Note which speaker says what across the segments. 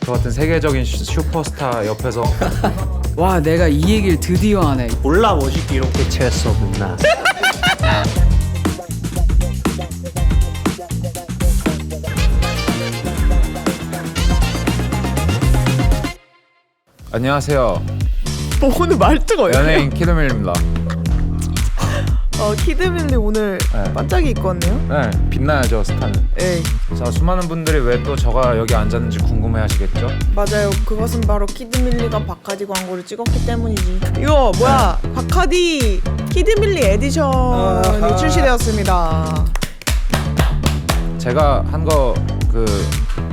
Speaker 1: 저 같은 세계적인 슈퍼스타 옆에서
Speaker 2: 와, 내가 이 얘기를 드디어 하네.
Speaker 3: 몰라 멋있게 이렇게 채웠었나.
Speaker 1: 안녕하세요.
Speaker 4: 오늘 말투가 왜
Speaker 1: 연예인 키드밀입니다.
Speaker 4: 키드밀리 오늘
Speaker 1: 네.
Speaker 4: 반짝이 입고 왔네요.
Speaker 1: 네, 빛나야죠 스타는.
Speaker 4: 네,
Speaker 1: 자, 수많은 분들이 왜 또 저가 여기 앉았는지 궁금해하시겠죠?
Speaker 4: 맞아요. 그것은 바로 키드밀리가 바카디 광고를 찍었기 때문이지. 이거 뭐야? 바카디 키드밀리 에디션이 출시되었습니다.
Speaker 1: 제가 한 거 그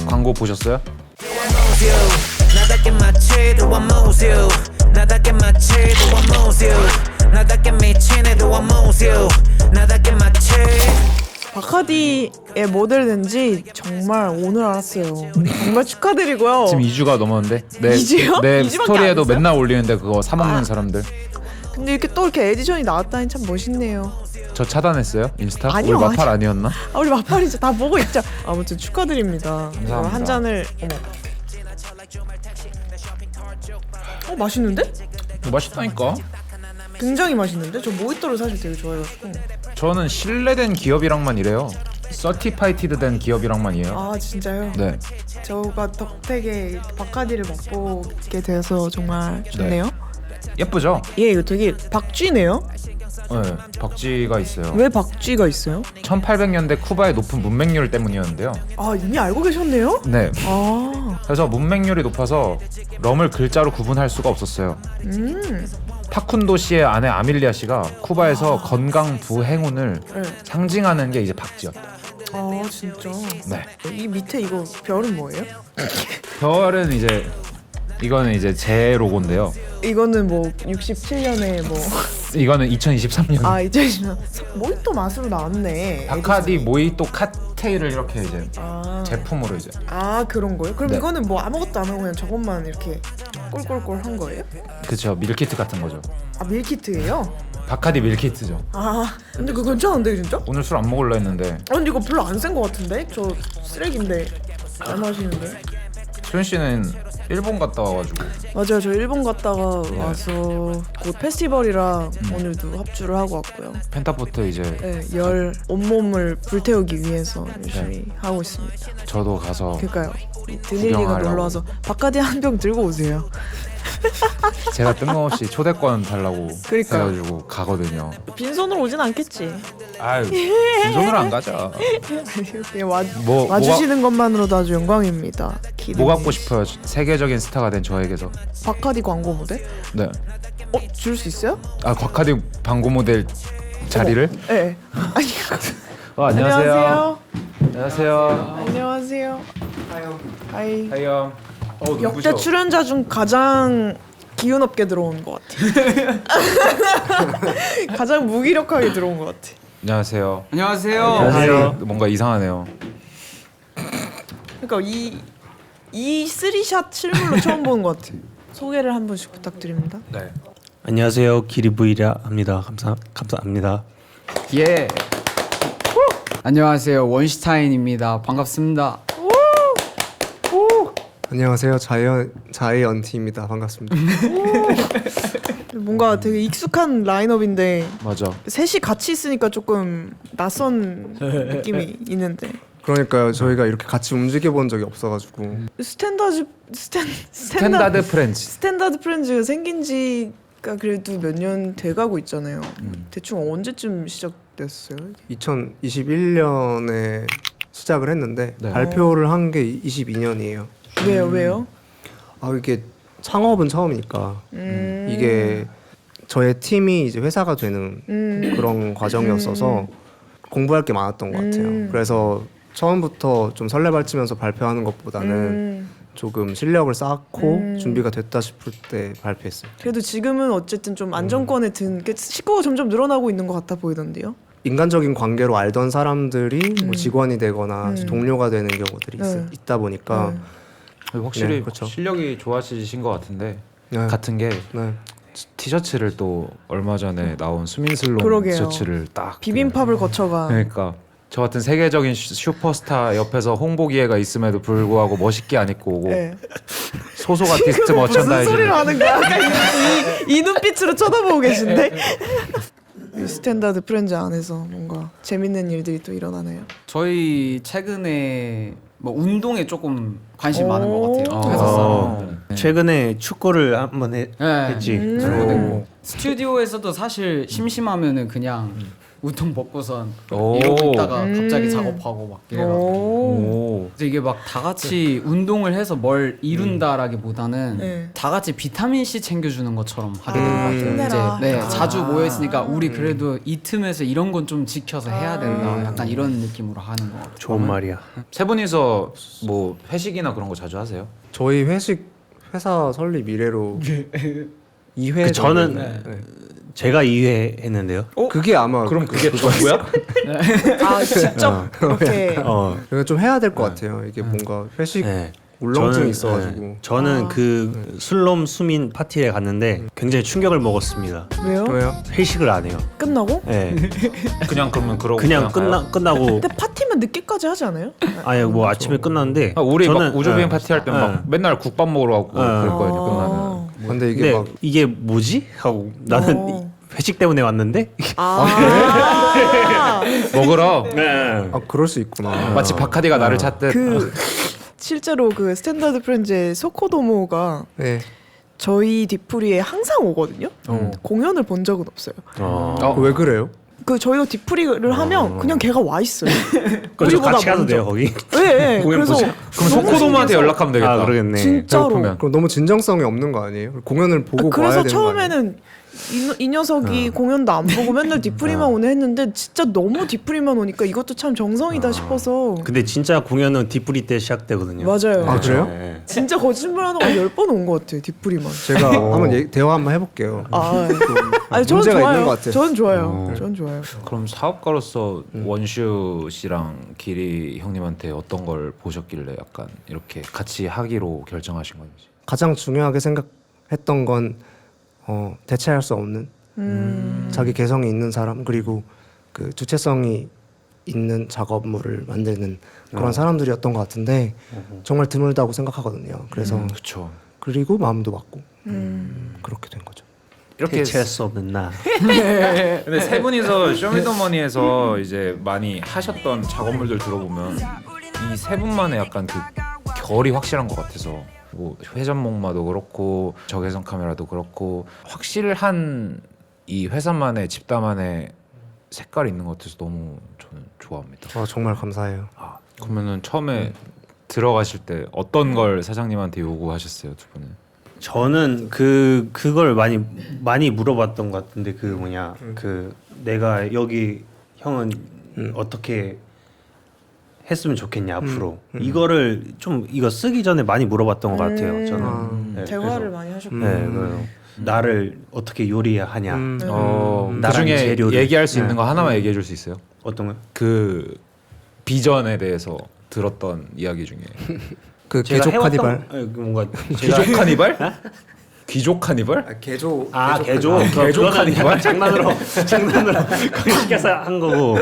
Speaker 1: 광고 보셨어요?
Speaker 5: 나답게 마치도 아무스 나답게 마치도 아무스 나답게 미친 애도 아무스 나답게 마치
Speaker 4: 바카디의 모델 된지 정말 오늘 알았어요. 정말 축하드리고요.
Speaker 1: 지금 2주가 넘었는데 내,
Speaker 4: 2주요?
Speaker 1: 내
Speaker 4: 2주밖에
Speaker 1: 스토리에도
Speaker 4: 안 했어요?
Speaker 1: 맨날 올리는데 그거 사 먹는 사람들.
Speaker 4: 근데 이렇게 또 이렇게 에디션이 나왔다니 참 멋있네요.
Speaker 1: 저 차단했어요? 인스타?
Speaker 4: 아니요,
Speaker 1: 우리 마팔 아니었나?
Speaker 4: 아, 우리 마팔이죠. 다 보고 있죠. 아무튼 축하드립니다.
Speaker 1: 감사합니다.
Speaker 4: 한 잔을 맛있는데?
Speaker 1: 맛있다니까.
Speaker 4: 굉장히 맛있는데? 저 모히또를 사실 되게 좋아해가지고.
Speaker 1: 저는 신뢰된 기업이랑만 일해요. 서티파이티드 된 기업이랑만 일해요.
Speaker 4: 아 진짜요?
Speaker 1: 네.
Speaker 4: 저가 덕택에 바카디를 맛보게 돼서 정말 좋네요.
Speaker 1: 예쁘죠?
Speaker 4: 예, 이거 되게 박쥐네요.
Speaker 1: 네. 박쥐가 있어요.
Speaker 4: 왜 박쥐가 있어요?
Speaker 1: 1800년대 쿠바의 높은 문맹률 때문이었는데요.
Speaker 4: 아, 이미 알고 계셨네요?
Speaker 1: 네.
Speaker 4: 아,
Speaker 1: 그래서 문맹률이 높아서 럼을 글자로 구분할 수가 없었어요. 파쿤도 씨의 아내 아밀리아 씨가 쿠바에서 건강 부행운을
Speaker 4: 네.
Speaker 1: 상징하는 게 이제 박쥐였다.
Speaker 4: 아 진짜.
Speaker 1: 네.
Speaker 4: 이 밑에 이거 별은 뭐예요?
Speaker 1: 별은 이거는 이제 제 로고인데요.
Speaker 4: 이거는 뭐 67년에 뭐
Speaker 1: 이거는 2023년
Speaker 4: 아 이제 모히또 맛으로 나왔네.
Speaker 1: 바카디 모히또 칵테일을 이렇게 이제
Speaker 4: 아,
Speaker 1: 제품으로 이제
Speaker 4: 아 그런 거예요? 그럼
Speaker 1: 네.
Speaker 4: 이거는 뭐 아무것도 안 하고 그냥 저것만 이렇게 꼴꼴꼴 한 거예요?
Speaker 1: 그쵸 밀키트 같은 거죠.
Speaker 4: 아 밀키트예요?
Speaker 1: 바카디 밀키트죠.
Speaker 4: 아 근데 그거 괜찮은데 진짜?
Speaker 1: 오늘 술 안 먹으려 했는데
Speaker 4: 아 근데 이거 별로 안 센 거 같은데? 저 쓰레기인데 안 마시는데?
Speaker 1: 수현 씨는 일본 갔다 와가지고
Speaker 4: 맞아요, 저 일본 갔다가 와서 곧 페스티벌이라 오늘도 합주를 하고 왔고요.
Speaker 1: 펜타포트 이제
Speaker 4: 네, 열 온몸을 불태우기 위해서 열심히 하고 있습니다.
Speaker 1: 저도 가서
Speaker 4: 그러니까요. 드닐리가
Speaker 1: 구경하려고.
Speaker 4: 놀러 와서 바카디 한 병 들고 오세요.
Speaker 1: 제가 뜬금없이 초대권 달라고
Speaker 4: 그러니까요.
Speaker 1: 해가지고 가거든요.
Speaker 4: 빈손으로 오진 않겠지.
Speaker 1: 아유 빈손으로 안 가죠.
Speaker 4: 그냥 와주시는 것만으로도 아주 영광입니다.
Speaker 1: 뭐 갖고 싶어요? 세계적인 스타가 된 저에게서.
Speaker 4: 바카디 광고 모델?
Speaker 1: 네.
Speaker 4: 줄 수 있어요?
Speaker 1: 아 바카디 광고 모델 자리를?
Speaker 4: 네. 아니.
Speaker 1: 안녕하세요. 안녕하세요.
Speaker 4: 안녕하세요. 하이.
Speaker 1: 하이요.
Speaker 4: 역대 출연자 중 가장 기운 없게 들어온 것 같아. 가장 무기력하게 들어온 것 같아.
Speaker 1: 안녕하세요.
Speaker 2: 안녕하세요.
Speaker 1: 뭔가 이상하네요.
Speaker 4: 그러니까 이 쓰리샷 실물로 처음 보는 것 같아. 소개를 한 분씩 부탁드립니다.
Speaker 1: 네.
Speaker 3: 안녕하세요, 기리부이라 합니다. 감사합니다.
Speaker 2: 예. 안녕하세요. 원슈타인입니다. 반갑습니다.
Speaker 6: 안녕하세요. 자이언티입니다. 반갑습니다.
Speaker 4: 뭔가 되게 익숙한 라인업인데
Speaker 1: 맞아.
Speaker 4: 셋이 같이 있으니까 조금 낯선 느낌이 있는데
Speaker 6: 그러니까요. 저희가 이렇게 같이 움직여 본 적이 없어가지고
Speaker 4: 스탠다드 프렌즈 생긴 지가 그래도 몇 년 돼가고 있잖아요. 대충 언제쯤 시작됐어요?
Speaker 6: 2021년에 시작을 했는데
Speaker 1: 네.
Speaker 6: 발표를 한 게 22년이에요.
Speaker 4: 왜요?
Speaker 6: 아 이게 창업은 처음이니까 이게 저의 팀이 이제 회사가 되는 그런 과정이었어서 공부할 게 많았던 것 같아요. 그래서 처음부터 좀 설레발치면서 발표하는 것보다는 조금 실력을 쌓고 준비가 됐다 싶을 때 발표했어요.
Speaker 4: 그래도 지금은 어쨌든 좀 안정권에 든 식구가 점점 늘어나고 있는 것 같아 보이던데요.
Speaker 6: 인간적인 관계로 알던 사람들이 뭐 직원이 되거나 동료가 되는 경우들이 있다 보니까
Speaker 1: 확실히
Speaker 6: 네, 그렇죠.
Speaker 1: 실력이 좋아지신 것 같은데
Speaker 6: 네.
Speaker 1: 같은 게
Speaker 6: 네.
Speaker 1: 티셔츠를 또 얼마 전에 나온 수민슬롱
Speaker 4: 그러게요.
Speaker 1: 티셔츠를 딱
Speaker 4: 비빔밥을 거쳐가
Speaker 1: 그러니까 저 같은 세계적인 슈퍼스타 옆에서 홍보 기회가 있음에도 불구하고 멋있게 안 입고 오고
Speaker 4: 네.
Speaker 1: 소속 아티스트
Speaker 4: 무슨
Speaker 1: 머천다이즈
Speaker 4: 소리를 하는 거야? 약간 이 눈빛으로 쳐다보고 계신데. 이 스탠다드 프렌즈 안에서 뭔가 재밌는 일들이 또 일어나네요.
Speaker 2: 저희 최근에 뭐 운동에 조금 관심 많은 것 같아요.
Speaker 1: 오.
Speaker 2: 회사에서.
Speaker 3: 최근에 축구를 한번 했지.
Speaker 2: 그리고 됐고 스튜디오에서도 사실 심심하면은 그냥 우통 벗고선
Speaker 1: 오.
Speaker 2: 이러고 있다가 갑자기 작업하고 막 이래가지고
Speaker 4: 오.
Speaker 2: 그래서 이게 막 다 같이 운동을 해서 뭘 이룬다라기보다는
Speaker 4: 네.
Speaker 2: 다 같이 비타민 C 챙겨주는 것처럼 하게 된 것 같아요.
Speaker 4: 힘내라.
Speaker 2: 이제 네, 자주 모여 있으니까 우리 그래도 이 틈에서 이런 건 좀 지켜서 해야 된다. 약간 이런 느낌으로 하는 것 같아요.
Speaker 3: 좋은 말이야.
Speaker 1: 세 분이서 뭐 회식이나 그런 거 자주 하세요?
Speaker 6: 저희 회사 설립 이래로 2회
Speaker 3: 그 저는 제가 2회 했는데요.
Speaker 6: 그게 아마
Speaker 1: 그럼 그게 전부야?
Speaker 4: 아 직접 이렇게.
Speaker 6: 그러니까 좀 해야 될 것 같아요. 이게 뭔가 회식
Speaker 3: 네.
Speaker 6: 울렁증이 있어가지고.
Speaker 3: 저는 그 술놈 수민 파티에 갔는데 굉장히 충격을 먹었습니다.
Speaker 4: 왜요?
Speaker 6: 왜요?
Speaker 3: 회식을 안 해요.
Speaker 4: 끝나고?
Speaker 3: 네.
Speaker 1: 그냥 그러면 그러고
Speaker 3: 그냥
Speaker 1: 가요?
Speaker 3: 끝나고
Speaker 4: 근데 파티면 늦게까지 하지 않아요?
Speaker 3: 아니 뭐 아침에 끝났는데
Speaker 1: 우리 막
Speaker 3: 저는
Speaker 1: 우주 비행 파티 할 때 막
Speaker 3: 네.
Speaker 1: 맨날 국밥 먹으러 가고 그럴 거예요. 끝나면.
Speaker 6: 근데 이게
Speaker 3: 근데
Speaker 6: 막
Speaker 3: 이게 뭐지? 하고 나는
Speaker 4: 어.
Speaker 3: 회식 때문에 왔는데
Speaker 4: 아,
Speaker 1: 먹으러
Speaker 3: 네.
Speaker 6: 그럴 수 있구나.
Speaker 1: 마치 바카디가 나를 찾듯.
Speaker 4: 그 실제로 그 스탠다드 프렌즈의 소코도모가
Speaker 6: 네.
Speaker 4: 저희 뒤풀이에 항상 오거든요. 공연을 본 적은 없어요.
Speaker 6: 왜 그래요?
Speaker 4: 그 저희가 뒤풀이를 하면 그냥 걔가 와 있어요.
Speaker 3: 그럼 저
Speaker 4: 우리보다
Speaker 3: 같이 가도
Speaker 4: 먼저.
Speaker 3: 돼요 거기?
Speaker 4: 네,
Speaker 3: 공연
Speaker 4: 그래서
Speaker 3: 보자.
Speaker 1: 그럼
Speaker 4: 너무
Speaker 1: 소코도모한테
Speaker 4: 신기해서-
Speaker 1: 연락하면 되겠다.
Speaker 3: 아 그러겠네.
Speaker 4: 진짜로.
Speaker 1: 배고프면.
Speaker 6: 그럼 너무 진정성이 없는 거 아니에요? 공연을 보고 봐야
Speaker 4: 그래서
Speaker 6: 되는 거 아니에요?
Speaker 4: 처음에는 이 녀석이 공연도 안 보고 맨날 뒤풀이만 오네 했는데 진짜 너무 뒤풀이만 오니까 이것도 참 정성이다 싶어서.
Speaker 3: 근데 진짜 공연은 뒷부리 때 시작되거든요.
Speaker 4: 맞아요.
Speaker 6: 아 그래요?
Speaker 3: 네.
Speaker 4: 진짜 거짓말하는 거 10번 온 것 같아요. 뒤풀이만.
Speaker 6: 제가 한번 대화 한번 해볼게요.
Speaker 4: 아니 저는
Speaker 6: 문제가
Speaker 4: 좋아요.
Speaker 6: 있는 것 같아요.
Speaker 4: 저는 좋아요. 저는 좋아요.
Speaker 1: 그럼 사업가로서 원슈 씨랑 기리 형님한테 어떤 걸 보셨길래 약간 이렇게 같이 하기로 결정하신 건지?
Speaker 6: 가장 중요하게 생각했던 건 대체할 수 없는 자기 개성이 있는 사람 그리고 그 주체성이 있는 작업물을 만드는 그런 사람들이었던 것 같은데 정말 드물다고 생각하거든요. 그래서
Speaker 1: 그렇죠.
Speaker 6: 그리고 마음도 맞고 그렇게 된 거죠.
Speaker 1: 이렇게
Speaker 3: 대체할 수 없는 나.
Speaker 1: 근데 세 분이서 쇼미더머니에서 이제 많이 하셨던 작업물들 들어보면 이 세 분만의 약간 그 결이 확실한 것 같아서 뭐 회전목마도 그렇고 적외선 카메라도 그렇고 확실한 이 회사만의 집단만의 색깔이 있는 것 같아서 너무 저는 좋아합니다.
Speaker 6: 정말 감사해요.
Speaker 1: 그러면은 처음에 들어가실 때 어떤 걸 사장님한테 요구하셨어요, 두 분은?
Speaker 3: 저는 그걸 많이 물어봤던 것 같은데 그 뭐냐 그 내가 여기 형은 어떻게 했으면 좋겠냐 앞으로 이거를 좀 이거 쓰기 전에 많이 물어봤던 것 같아요. 저는 네,
Speaker 4: 대화를
Speaker 3: 그래서,
Speaker 4: 많이 하셨구나.
Speaker 3: 네, 그래서 나를 어떻게 요리하냐
Speaker 1: 그
Speaker 3: 나란
Speaker 1: 중에
Speaker 3: 재료를.
Speaker 1: 얘기할 수 있는
Speaker 3: 네.
Speaker 1: 거 하나만 얘기해 줄 수 있어요?
Speaker 3: 어떤 거?
Speaker 1: 그 비전에 대해서 들었던 이야기 중에
Speaker 6: 그
Speaker 3: 제가
Speaker 6: 개족
Speaker 3: 해왔던-
Speaker 6: 카니발.
Speaker 3: 네, 그 뭔가
Speaker 1: 귀족 카니발? 귀족 카니발?
Speaker 6: 개조.
Speaker 3: 개조
Speaker 1: 개조 카니발?
Speaker 3: 장난으로 그걸 시켜서 한 거고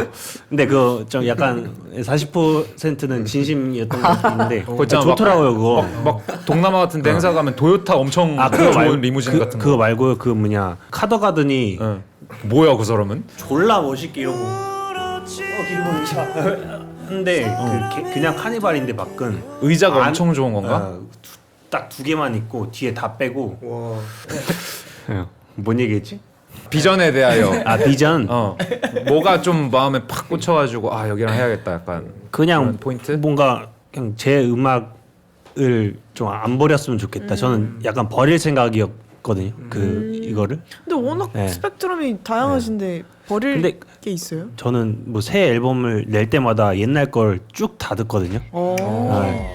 Speaker 3: 근데 그 좀 약간 40%는 진심이었던 것 같은데
Speaker 1: 있잖아,
Speaker 3: 좋더라고요 그거.
Speaker 1: 막 동남아 같은 데 행사 가면 도요타 엄청
Speaker 3: 그거
Speaker 1: 좋은 리무진 같은 거.
Speaker 3: 그거 말고요 그 뭐냐 카더가든이
Speaker 1: 응. 뭐야 그 사람은?
Speaker 3: 졸라 멋있게 이러고 기름은 근데 그냥 카니발인데 밖은
Speaker 1: 의자가
Speaker 3: 안-
Speaker 1: 엄청 좋은 건가?
Speaker 3: 딱 두 개만 있고 뒤에 다 빼고
Speaker 6: 와.
Speaker 3: 뭔 얘기했지?
Speaker 1: 비전에 대하여
Speaker 3: 비전
Speaker 1: 뭐가 좀 마음에 팍 꽂혀가지고 여기랑 해야겠다 약간
Speaker 3: 그냥
Speaker 1: 그런 포인트?
Speaker 3: 뭔가 그냥 제 음악을 좀 안 버렸으면 좋겠다. 저는 약간 버릴 생각이었거든요. 이거를
Speaker 4: 근데 워낙
Speaker 3: 네.
Speaker 4: 스펙트럼이 다양하신데 버릴
Speaker 3: 근데
Speaker 4: 게 있어요?
Speaker 3: 저는 뭐 새 앨범을 낼 때마다 옛날 걸 쭉 다 듣거든요.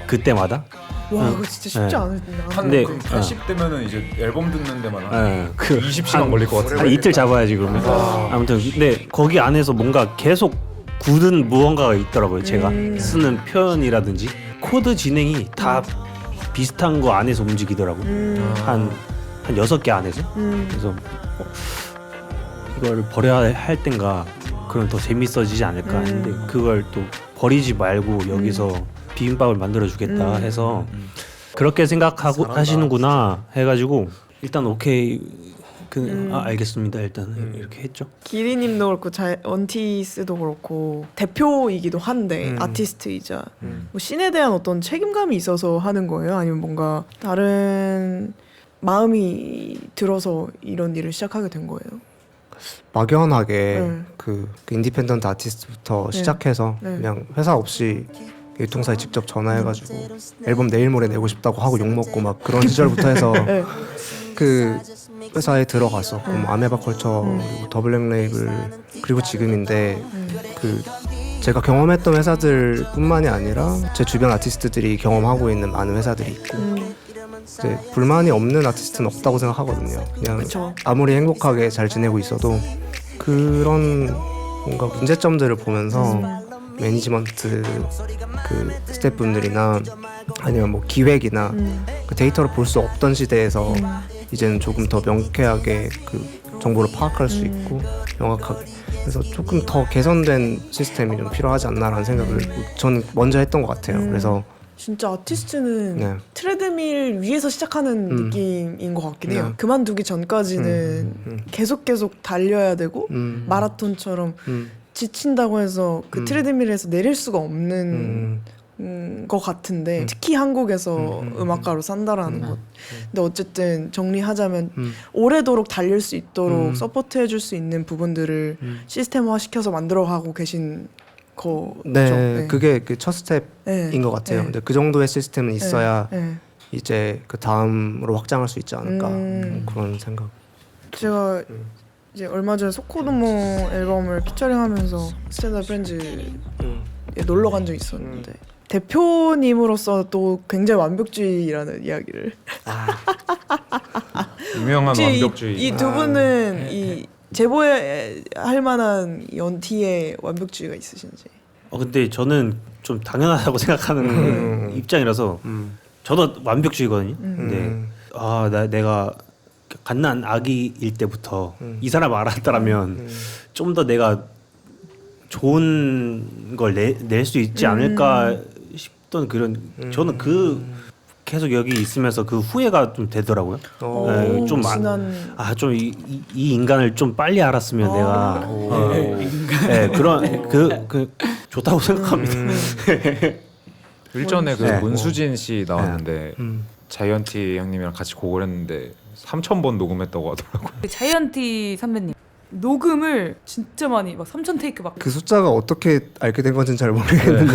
Speaker 3: 그때마다.
Speaker 4: 와 그거 진짜 쉽지
Speaker 3: 네.
Speaker 4: 않은데.
Speaker 3: 근데
Speaker 1: 80대면은 이제 앨범 듣는 데만
Speaker 3: 그
Speaker 1: 20시간 걸릴 것 같아.
Speaker 3: 한 이틀 잡아야지 그러면. 아무튼 근데 거기 안에서 뭔가 계속 굳은 무언가가 있더라고요. 제가 쓰는 표현이라든지 코드 진행이 다 비슷한 거 안에서 움직이더라고. 한 6개 안에서. 그래서 이걸 버려야 할 땐가 그럼 더 재밌어지지 않을까 했는데 그걸 또 버리지 말고 여기서 비빔밥을 만들어주겠다 해서 그렇게 생각하고 하시는구나 해가지고 일단 오케이 알겠습니다 일단 이렇게 했죠.
Speaker 4: 기리님도 그렇고 원티스도 그렇고 대표이기도 한데 아티스트이자 뭐 씬에 대한 어떤 책임감이 있어서 하는 거예요? 아니면 뭔가 다른 마음이 들어서 이런 일을 시작하게 된 거예요?
Speaker 6: 막연하게 그 인디펜던트 아티스트부터 시작해서 그냥 회사 없이 유통사에 직접 전화해가지고 앨범 내일 모레 내고 싶다고 하고 욕먹고 막 그런 시절부터 해서 그 회사에 들어갔었고 뭐 아메바컬처 그리고 더블랙 레이블 그리고 지금인데 그 제가 경험했던 회사들뿐만이 아니라 제 주변 아티스트들이 경험하고 있는 많은 회사들이 있고 이제 불만이 없는 아티스트는 없다고 생각하거든요. 그냥
Speaker 4: 그쵸.
Speaker 6: 아무리 행복하게 잘 지내고 있어도 그런 뭔가 문제점들을 보면서 매니지먼트 그 스태프분들이나 아니면 뭐 기획이나 그 데이터를 볼 수 없던 시대에서 이제는 조금 더 명쾌하게 그 정보를 파악할 수 있고 명확하게 그래서 조금 더 개선된 시스템이 좀 필요하지 않나라는 생각을 저는 먼저 했던 것 같아요. 그래서
Speaker 4: 진짜 아티스트는
Speaker 6: 네.
Speaker 4: 트레드밀 위에서 시작하는 느낌인 것 같긴 해요. 그만두기 전까지는 계속 달려야 되고 마라톤처럼 지친다고 해서 그 트레드밀에서 내릴 수가 없는 것 같은데 특히 한국에서 음악가로 산다라는 것. 근데 어쨌든 정리하자면 오래도록 달릴 수 있도록 서포트해줄 수 있는 부분들을 시스템화시켜서 만들어가고 계신 거죠.
Speaker 6: 네, 그게 그 첫 스텝인
Speaker 4: 네.
Speaker 6: 것 같아요.
Speaker 4: 네.
Speaker 6: 근데 그 정도의 시스템은 있어야
Speaker 4: 네.
Speaker 6: 이제 그 다음으로 확장할 수 있지 않을까 그런 생각.
Speaker 4: 제가 이제 얼마 전에 소코도모 앨범을 피처링하면서 스탠다드 프렌즈에 놀러 간 적이 있었는데 대표님으로서 또 굉장히 완벽주의라는 이야기를
Speaker 1: 유명한 완벽주의.
Speaker 4: 이 두 분은 이 제보할 만한 연티의 완벽주의가 있으신지.
Speaker 3: 근데 저는 좀 당연하다고 생각하는 입장이라서 저도 완벽주의거든요. 근데 내가 갓난 아기일 때부터 이 사람 알았다라면 좀 더 내가 좋은 걸 낼 수 있지 않을까 싶던 그런 저는 그 계속 여기 있으면서 그 후회가 좀 되더라고요. 네, 좀 이 인간을 좀 빨리 알았으면 내가 네, 그런 그 좋다고 생각합니다.
Speaker 1: 일전에 그
Speaker 3: 네.
Speaker 1: 문수진 씨 나왔는데 자이언티 형님이랑 같이 곡을 했는데 3,000번 녹음했다고 하더라고요.
Speaker 7: 자이언티 선배님 녹음을 진짜 많이 막 3,000 테이크 막
Speaker 6: 그 숫자가 어떻게 알게 된 건지는 잘 모르겠는데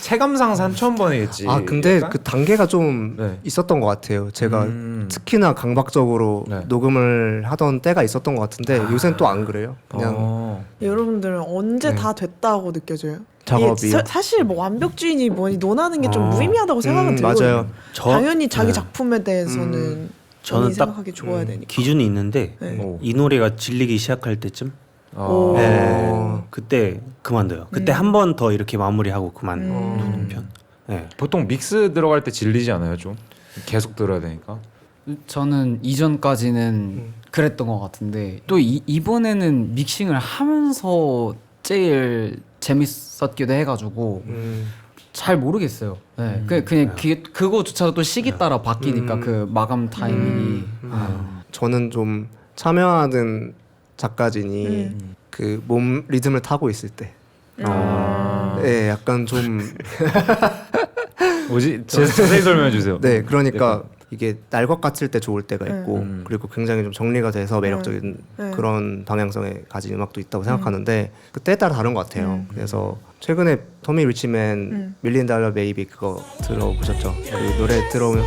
Speaker 1: 체감상 3,000번이겠지.
Speaker 6: 아 근데
Speaker 1: 약간?
Speaker 6: 그 단계가 좀
Speaker 1: 네.
Speaker 6: 있었던 것 같아요. 제가 특히나 강박적으로
Speaker 1: 네.
Speaker 6: 녹음을 하던 때가 있었던 것 같은데 요새는 또 안 그래요. 그냥
Speaker 4: 여러분들은 언제
Speaker 6: 네.
Speaker 4: 다 됐다고 느껴져요?
Speaker 6: 작업이요?
Speaker 4: 이게 사실 뭐 완벽주의니 뭐니 논하는 게 좀 무의미하다고 생각은 들거든요.
Speaker 6: 맞아요.
Speaker 4: 당연히 자기
Speaker 3: 네.
Speaker 4: 작품에 대해서는
Speaker 3: 저는 딱
Speaker 4: 생각하기 좋아야 되니까.
Speaker 3: 기준이 있는데
Speaker 4: 네.
Speaker 3: 이 노래가 질리기 시작할 때쯤
Speaker 4: 오.
Speaker 3: 네, 그때 그만둬요. 그때 한 번 더 이렇게 마무리하고 그만두는 편. 네.
Speaker 1: 보통 믹스 들어갈 때 질리지 않아요 좀? 계속 들어야 되니까.
Speaker 2: 저는 이전까지는 그랬던 것 같은데 또 이번에는 믹싱을 하면서 제일 재밌었기도 해가지고 잘 모르겠어요. 네. 그냥 그거조차도 또 시기 따라 바뀌니까 그 마감 타이밍이.
Speaker 6: 저는 좀 참여하는 작가진이 그 몸 리듬을 타고 있을 때, 네, 약간 좀
Speaker 1: 뭐지? 자세히 설명해 주세요.
Speaker 6: 네, 그러니까 이게 날 것 같을 때 좋을 때가 있고 그리고 굉장히 좀 정리가 돼서 매력적인 그런 방향성에 가진 음악도 있다고 생각하는데 그 때에 따라 다른 것 같아요. 그래서 최근에 토미 리치맨 밀리언 달러 베이비 그거 들어보셨죠? 그 노래 들어보면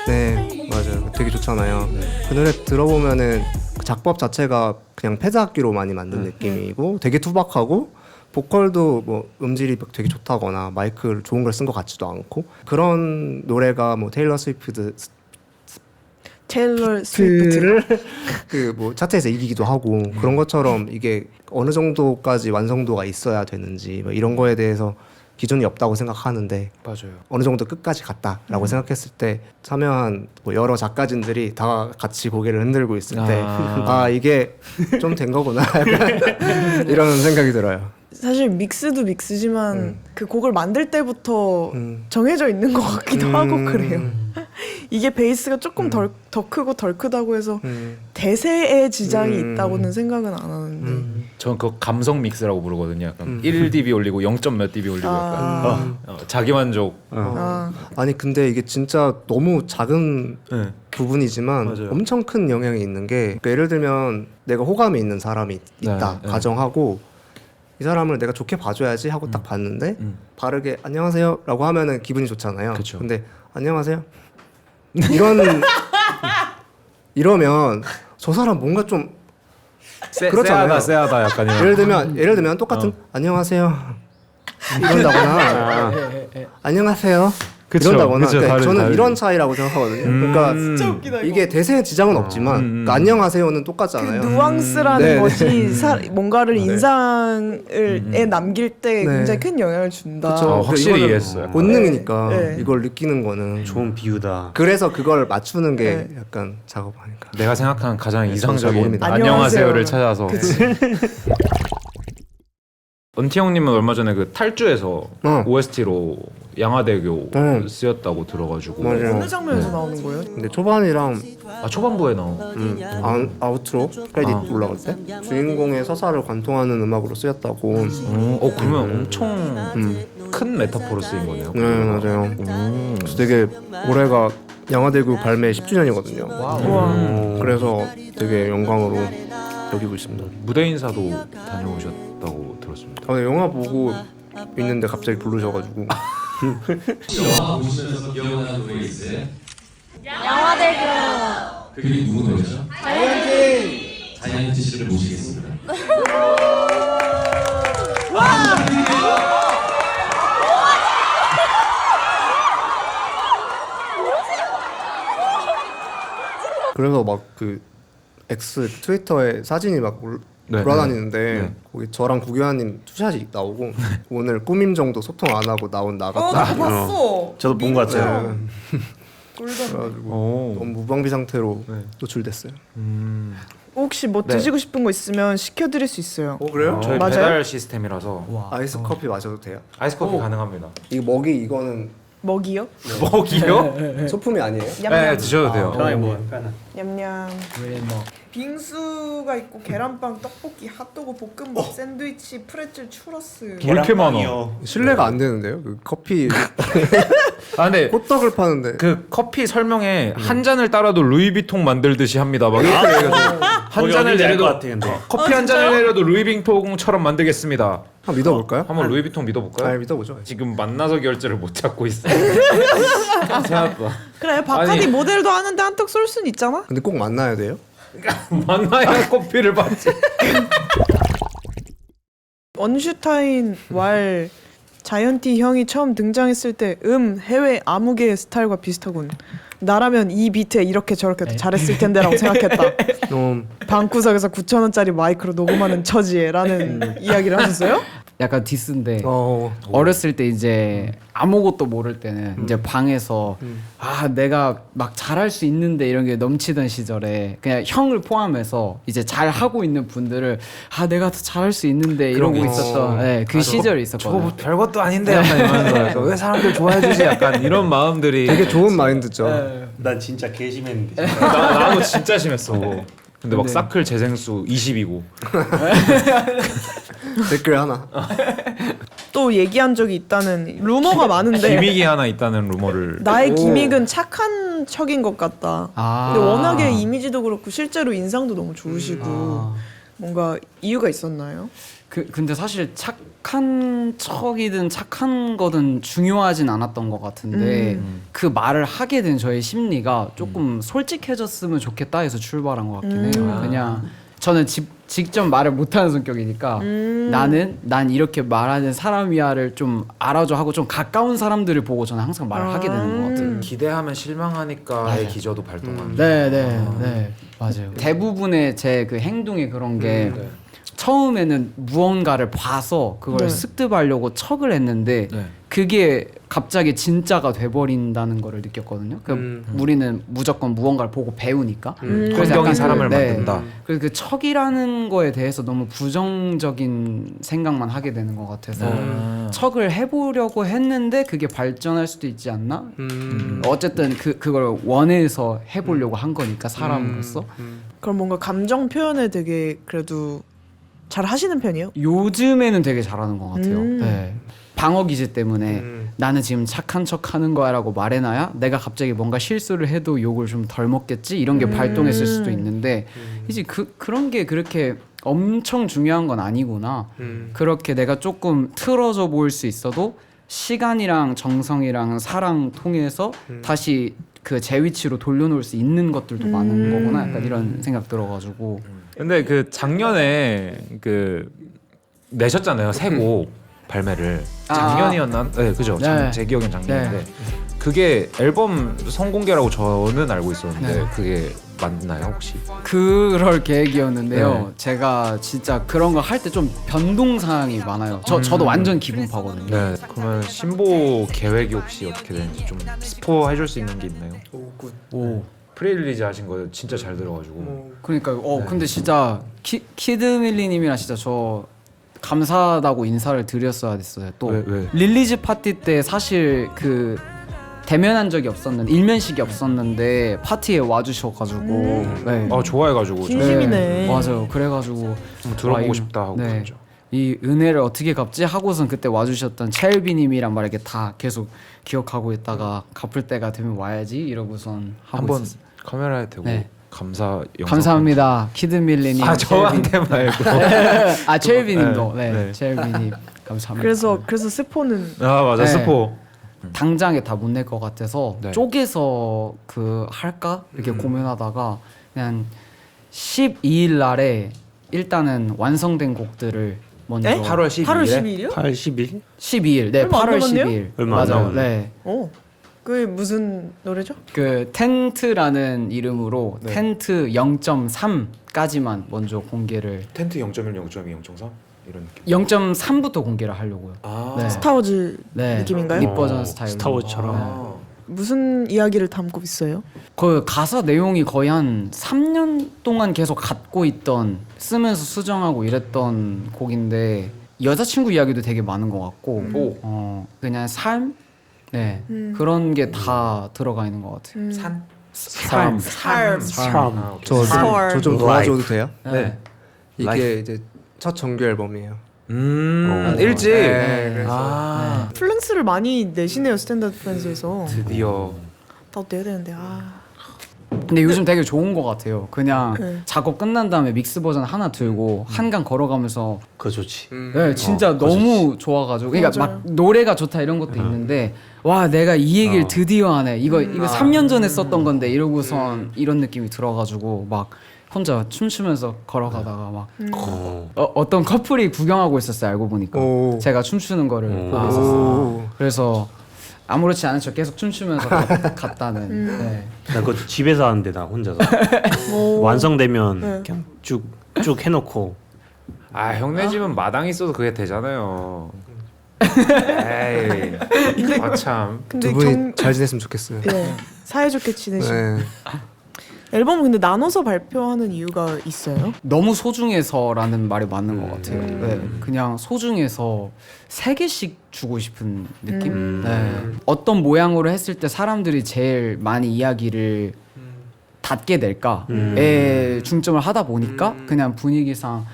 Speaker 6: 네 맞아요, 되게 좋잖아요. 그 노래 들어보면은 그 작법 자체가 그냥 패드 악기로 많이 만든 느낌이고 되게 투박하고 보컬도 뭐 음질이 되게 좋다거나 마이크 좋은 걸 쓴 것 같지도 않고 그런 노래가 뭐 테일러 스위프트
Speaker 4: 테일러 스위프트를
Speaker 6: 그 뭐 차트에서 이기기도 하고 그런 것처럼 이게 어느 정도까지 완성도가 있어야 되는지 뭐 이런 거에 대해서 기준이 없다고 생각하는데
Speaker 1: 맞아요.
Speaker 6: 어느 정도 끝까지 갔다라고 생각했을 때 참여한 뭐 여러 작가진들이 다 같이 고개를 흔들고 있을 때 아 이게 좀 된 거구나 약간 이런 생각이 들어요.
Speaker 4: 사실 믹스도 믹스지만 그 곡을 만들 때부터 정해져 있는 것 같기도 하고 그래요. 이게 베이스가 조금 더 크고 덜 크다고 해서 대세의 지장이 있다고는 생각은 안 하는데
Speaker 1: 저는 그 감성 믹스라고 부르거든요. 약간 1dB 올리고 0점 몇 dB 올리고 약간 자기 만족.
Speaker 6: 아니 근데 이게 진짜 너무 작은
Speaker 1: 네.
Speaker 6: 부분이지만
Speaker 3: 맞아요.
Speaker 6: 엄청 큰 영향이 있는 게 그러니까 예를 들면 내가 호감이 있는 사람이 있다
Speaker 1: 네.
Speaker 6: 가정하고 이 사람을 내가 좋게 봐줘야지 하고 딱 봤는데 바르게 안녕하세요라고 하면은 기분이 좋잖아요.
Speaker 1: 그쵸.
Speaker 6: 근데 안녕하세요 이러면 저 사람 뭔가 좀 그렇잖아요.
Speaker 1: 세하다 약간 이런.
Speaker 6: 예를 들면 똑같은 안녕하세요 이런다거나 안녕하세요
Speaker 1: 그쵸,
Speaker 6: 이런다거나
Speaker 1: 그쵸,
Speaker 6: 그러니까 저는
Speaker 1: 다르지.
Speaker 6: 이런 차이라고 생각하거든요. 그러니까
Speaker 4: 진짜 웃기다 이거.
Speaker 6: 이게 대세의 지장은 없지만 그러니까 안녕하세요는 똑같잖아요.
Speaker 4: 그 누앙스라는
Speaker 6: 네.
Speaker 4: 것이 뭔가를 인상을 남길 때
Speaker 6: 네.
Speaker 4: 굉장히 큰 영향을 준다.
Speaker 6: 그쵸.
Speaker 1: 확실히
Speaker 6: 이거는
Speaker 1: 이해했어요.
Speaker 6: 본능이니까
Speaker 4: 네.
Speaker 6: 이걸 느끼는 거는
Speaker 3: 좋은 비유다.
Speaker 6: 그래서 그걸 맞추는 게
Speaker 4: 네.
Speaker 6: 약간 작업하니까.
Speaker 1: 내가 생각하는 가장
Speaker 6: 잘
Speaker 1: 이상적인
Speaker 6: 모릅니다.
Speaker 1: 안녕하세요를
Speaker 4: 안녕하세요.
Speaker 1: 찾아서. 은티 형님은 얼마 전에 그 탈주에서 OST로 양화대교 쓰였다고 들어가지고.
Speaker 6: 맞아요.
Speaker 4: 어느 장면에서 나오는 거예요?
Speaker 6: 근데 초반이랑
Speaker 1: 아 초반부에 나온.
Speaker 6: 아우트로 크레딧 올라갈 때 주인공의 서사를 관통하는 음악으로 쓰였다고.
Speaker 1: 그러면 엄청 큰 메타포로 쓰인 거네요.
Speaker 6: 네 맞아요. 그래서 되게 올해가 양화대교 발매 10주년이거든요. 그래서 되게 영광으로 여기고 있습니다.
Speaker 1: 무대 인사도 다녀오셨다고 들었습니다.
Speaker 6: 아, 영화 보고 있는데 갑자기 부르셔가지고
Speaker 8: 그게 누구 노래죠? 자이언티 씨를 모시겠습니다.
Speaker 6: 그래서 막 그 X 트위터에 사진이 막
Speaker 1: 네,
Speaker 6: 돌아다니는데 거기 저랑 구교환님 투샷이 나오고 오늘 꾸밈 정도 소통 안 하고
Speaker 4: 나
Speaker 6: 나갔다.
Speaker 4: 봤어.
Speaker 3: 저도 본 것 같아요.
Speaker 6: 그래가지고 너무 무방비 상태로 노출됐어요.
Speaker 4: 혹시 뭐 드시고 싶은 거 있으면 시켜드릴 수 있어요.
Speaker 6: 그래요?
Speaker 1: 저희
Speaker 4: 맞아요?
Speaker 1: 배달 시스템이라서
Speaker 6: 아이스 커피 마셔도 돼요?
Speaker 1: 아이스 커피 가능합니다.
Speaker 6: 이거 먹이 이거는
Speaker 4: 먹이요?
Speaker 1: 먹이요?
Speaker 6: 소품이 아니에요?
Speaker 1: 네 드셔도 돼요.
Speaker 4: 냠냠. 빙수가 있고 계란빵, 떡볶이, 핫도그, 볶음밥, 샌드위치, 프레첼, 추러스.
Speaker 1: 왜 이렇게 많아?
Speaker 6: 신뢰가 안 되는데요? 그 커피
Speaker 1: 아 근데
Speaker 6: 호떡을 파는데
Speaker 1: 그 커피 설명에 한 잔을 따라도 루이비통 만들듯이 합니다. 막 이렇게 얘기해서 한 잔을 내려도
Speaker 3: 같아 근데.
Speaker 1: 커피 한 잔을 내려도 루이비통처럼 만들겠습니다.
Speaker 6: 한번 믿어볼까요?
Speaker 1: 한번 루이비통 믿어볼까요?
Speaker 6: 아 믿어보죠.
Speaker 1: 지금 만나서 결제를 못 찾고 있어. 생각보다
Speaker 4: 그래 바카디
Speaker 1: 아니.
Speaker 4: 모델도 하는데 한턱 쏠 순 있잖아.
Speaker 6: 근데 꼭 만나야 돼요?
Speaker 1: 만나야 커피를 받지.
Speaker 4: 원슈타인 왈 자이언티 형이 처음 등장했을 때 해외 아무개의 스타일과 비슷하군. 나라면 이 비트에 이렇게 저렇게 잘했을 텐데라고 생각했다. 방구석에서 9,000원짜리 마이크로 녹음하는 처지에라는 이야기를 하셨어요?
Speaker 2: 약간 디스인데 어렸을 때 이제 아무것도 모를 때는 이제 방에서 아 내가 막 잘할 수 있는데 이런 게 넘치던 시절에 그냥 형을 포함해서 이제 잘 하고 있는 분들을 아 내가 더 잘할 수 있는데 이러고 있었던 네, 그 시절이 있었거든요.
Speaker 1: 저거 별것도 아닌데 약간 이러면서 왜 사람들 좋아해주지 약간 이런 마음들이
Speaker 6: 되게 좋은 마인드죠.
Speaker 3: 난 진짜 개심했는데.
Speaker 1: 나도 진짜 심했어. 근데 막 사클 재생수 20이고
Speaker 6: 댓글 하나.
Speaker 4: 또 얘기한 적이 있다는 루머가 많은데
Speaker 1: 기믹이 하나 있다는 루머를.
Speaker 4: 나의 기믹은 착한 척인 것 같다. 근데 워낙에 이미지도 그렇고 실제로 인상도 너무 좋으시고 뭔가 이유가 있었나요?
Speaker 2: 근데 사실 착한 척이든 착한 거든 중요하진 않았던 것 같은데 그 말을 하게 된 저의 심리가 조금 솔직해졌으면 좋겠다 해서 출발한 것 같긴 해요. 그냥 저는 직접 말을 못하는 성격이니까 난 이렇게 말하는 사람이야를 좀 알아줘 하고 좀 가까운 사람들을 보고 저는 항상 말을 하게 되는 것 같아요.
Speaker 1: 기대하면 실망하니까의 기저도 발동합니다.
Speaker 2: 네 맞아요. 대부분의 제 그 행동이 그런 게 처음에는 무언가를 봐서 그걸
Speaker 4: 네.
Speaker 2: 습득하려고 척을 했는데
Speaker 1: 네.
Speaker 2: 그게 갑자기 진짜가 돼버린다는 거를 느꼈거든요. 우리는 무조건 무언가를 보고 배우니까. 그래서
Speaker 1: 환경이
Speaker 2: 약간
Speaker 1: 사람을
Speaker 2: 네.
Speaker 1: 만든다.
Speaker 2: 그래서 그 척이라는 거에 대해서 너무 부정적인 생각만 하게 되는 것 같아서 척을 해보려고 했는데 그게 발전할 수도 있지 않나? 어쨌든 그걸 원해서 해보려고 한 거니까 사람으로서.
Speaker 4: 그럼 뭔가 감정 표현을 되게 그래도 잘 하시는 편이에요?
Speaker 2: 요즘에는 되게 잘하는 것 같아요.
Speaker 4: 음.
Speaker 2: 네. 방어 기제 때문에 나는 지금 착한 척 하는 거야라고 말해놔야 내가 갑자기 뭔가 실수를 해도 욕을 좀 덜 먹겠지 이런 게 발동했을 수도 있는데 이제 그런 게 그렇게 엄청 중요한 건 아니구나. 그렇게 내가 조금 틀어져 보일 수 있어도 시간이랑 정성이랑 사랑 통해서 다시 그 제 위치로 돌려놓을 수 있는 것들도 많은 거구나. 약간 이런 생각 들어가지고.
Speaker 1: 근데 그 작년에 그 내셨잖아요. 새 곡 발매를 작년이었나? 네, 그죠.
Speaker 2: 네.
Speaker 1: 제 기억엔 작년인데 그게 앨범 선공개라고 저는 알고 있었는데
Speaker 2: 네.
Speaker 1: 그게 맞나요 혹시?
Speaker 2: 그럴 계획이었는데요.
Speaker 1: 네.
Speaker 2: 제가 진짜 그런 거 할 때 좀 변동사항이 많아요. 저도 완전 기분파거든요.
Speaker 1: 네. 그러면 신보 계획이 혹시 어떻게 되는지 좀 스포 해줄 수 있는 게 있나요?
Speaker 2: 오.
Speaker 1: 프리릴리즈 하신 거 진짜 잘 들어가지고.
Speaker 2: 그러니까요.
Speaker 1: 네.
Speaker 2: 근데 진짜 키드밀리님이랑 진짜 저 감사하다고 인사를 드렸어야 됐어요. 또
Speaker 1: 왜?
Speaker 2: 릴리즈 파티 때 사실 그 대면한 적이 없었는데 일면식이 없었는데 파티에 와주셔가지고 네.
Speaker 1: 아 좋아해가지고 저
Speaker 4: 진심이네.
Speaker 2: 맞아요. 그래가지고
Speaker 1: 좀 들어보고
Speaker 2: 와,
Speaker 1: 싶다 하고
Speaker 2: 네.
Speaker 1: 그랬죠.
Speaker 2: 이 은혜를 어떻게 갚지 하고선 그때 와주셨던 첼비님이랑 막 이렇게 다 계속 기억하고 있다가 갚을 때가 되면 와야지 이러고선 하고
Speaker 1: 한번
Speaker 2: 있었어요.
Speaker 1: 카메라에 대고
Speaker 2: 네.
Speaker 1: 감사 영상.
Speaker 2: 감사합니다 키드밀리님.
Speaker 1: 아 저한테 말고.
Speaker 2: 아 첼비님도
Speaker 1: 네,
Speaker 2: 네,
Speaker 1: 네.
Speaker 2: 첼비님 감사합니다.
Speaker 4: 그래서 스포는
Speaker 1: 아 맞아
Speaker 2: 네.
Speaker 1: 스포.
Speaker 2: 당장에 다 못 낼 것 같아서
Speaker 1: 네.
Speaker 2: 쪼개서 그 할까 이렇게 고민하다가 그냥 12일 날에 일단은 완성된 곡들을 먼저
Speaker 4: 에?
Speaker 1: 8월 12일에
Speaker 4: 8월 12일이요?
Speaker 3: 80일?
Speaker 2: 12일 네
Speaker 4: 얼마 안
Speaker 2: 8월
Speaker 4: 남았네요?
Speaker 2: 12일
Speaker 3: 얼마 안
Speaker 2: 맞아요.
Speaker 3: 남았네.
Speaker 2: 네.
Speaker 4: 그게 무슨 노래죠?
Speaker 2: 그 텐트라는 이름으로
Speaker 1: 네.
Speaker 2: 텐트 0.3까지만 먼저 공개를
Speaker 1: 텐트 0.1, 0.2, 0.3 이런 느낌.
Speaker 2: 0.3부터 공개를 하려고요.
Speaker 1: 아.
Speaker 2: 네.
Speaker 4: 스타워즈
Speaker 2: 네.
Speaker 4: 느낌인가요?
Speaker 2: 립 버전 스타일로.
Speaker 3: 스타워즈처럼.
Speaker 1: 아.
Speaker 4: 무슨 이야기를 담고 있어요?
Speaker 2: 그 가사 내용이 거의 한 3년 동안 계속 갖고 있던 쓰면서 수정하고 이랬던 곡인데 여자친구 이야기도 되게 많은 것 같고 그냥 삶? 네 그런 게 다 들어가 있는 것 같아요.
Speaker 1: 산?
Speaker 2: 삶.
Speaker 3: 사람.
Speaker 1: 아, 오케이.
Speaker 6: 저 좀 도와줘도 돼요?
Speaker 2: 네.
Speaker 6: 이게
Speaker 1: 라이프.
Speaker 6: 이제 첫 정규 앨범이에요.
Speaker 1: 일찍.
Speaker 6: 네, 그래서
Speaker 1: 아
Speaker 4: 플랭스를 많이 내시네요 스탠다드 프렌즈에서.
Speaker 1: 드디어.
Speaker 4: 나도 내야 되는데
Speaker 2: 근데 요즘 되게 좋은 것 같아요. 그냥
Speaker 4: 네.
Speaker 2: 작업 끝난 다음에 믹스 버전 하나 들고 한강 걸어가면서
Speaker 3: 그거 좋지.
Speaker 2: 네, 진짜 너무 좋아가지고 그러니까
Speaker 4: 맞아요.
Speaker 2: 막 노래가 좋다 이런 것도 있는데 와 내가 이 얘기를 드디어 하네 이거 3년 전에 썼던 건데 이러고선 이런 느낌이 들어가지고 막 혼자 춤추면서 걸어가다가 막 어떤 커플이 구경하고 있었어요. 알고 보니까
Speaker 6: 오.
Speaker 2: 제가 춤추는 거를 보고 있었어요. 그래서 아무렇지 않은 척 계속 춤추면서 갔다는 네.
Speaker 3: 나 그거 집에서 하는데 나 혼자서 완성되면 그냥 쭉 해놓고
Speaker 1: 아 형네 집은 마당 있어도 그게 되잖아요. 에이. 아참.
Speaker 4: 근데
Speaker 6: 두 분이 잘 지냈으면 좋겠어요.
Speaker 4: 네, 사이좋게 지내시고
Speaker 6: 네.
Speaker 4: 앨범 근데 나눠서 발표하는 이유가 있어요?
Speaker 2: 너무 소중해서라는 말이 맞는 것 같아요. 네, 그냥 소중해서 3개씩 주고 싶은 느낌? 네. 어떤 모양으로 했을 때 사람들이 제일 많이 이야기를 닿게 될까에 중점을 하다 보니까 그냥 분위기상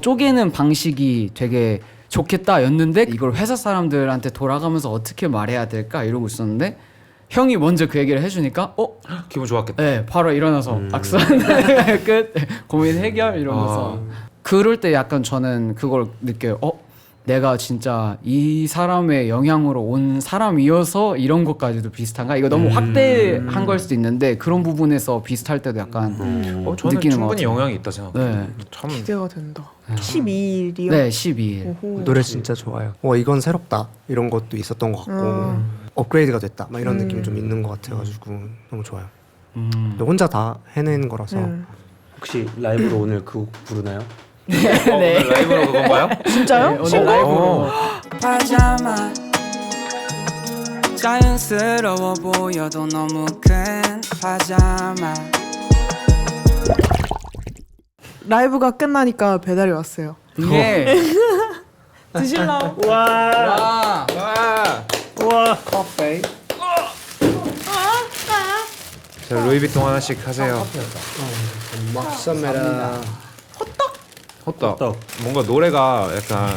Speaker 2: 쪼개는 방식이 되게 좋겠다였는데 이걸 회사 사람들한테 돌아가면서 어떻게 말해야 될까 이러고 있었는데 형이 먼저 그 얘기를 해주니까
Speaker 1: 기분 좋았겠다.
Speaker 2: 네, 바로 일어나서 악수하는 끝 고민 해결 이러면서 그럴 때 약간 저는 그걸 느껴요. 내가 진짜 이 사람의 영향으로 온 사람이어서 이런 것까지도 비슷한가? 이거 너무 확대한 걸 수도 있는데 그런 부분에서 비슷할 때도 약간
Speaker 1: 저는
Speaker 2: 느끼는 것
Speaker 1: 충분히
Speaker 2: 같아요.
Speaker 1: 영향이 있다 생각해요.
Speaker 2: 네.
Speaker 1: 참
Speaker 4: 기대가 된다. 12일이요?
Speaker 2: 네, 12일.
Speaker 6: 노래 진짜 좋아요. 이건 새롭다 이런 것도 있었던 것 같고 업그레이드가 됐다 막 이런 느낌이 좀 있는 것 같아가지고 너무 좋아요. 혼자 다 해낸 거라서
Speaker 3: 혹시 라이브로 오늘 그 곡 부르나요?
Speaker 1: 오늘 라이브로 그건가요?
Speaker 4: 진짜요?
Speaker 2: 네, 오늘 라이브로
Speaker 9: 파자마 자연스러워 보여도 너무 큰 파자마.
Speaker 4: 라이브가 끝나니까 배달이 왔어요.
Speaker 2: 네.
Speaker 4: 드실라고?
Speaker 3: 와. 와.
Speaker 2: 커피.
Speaker 1: 자, 루이비통 하나씩 하세요.
Speaker 6: 막사메라.
Speaker 1: 호떡. 뭔가 노래가 약간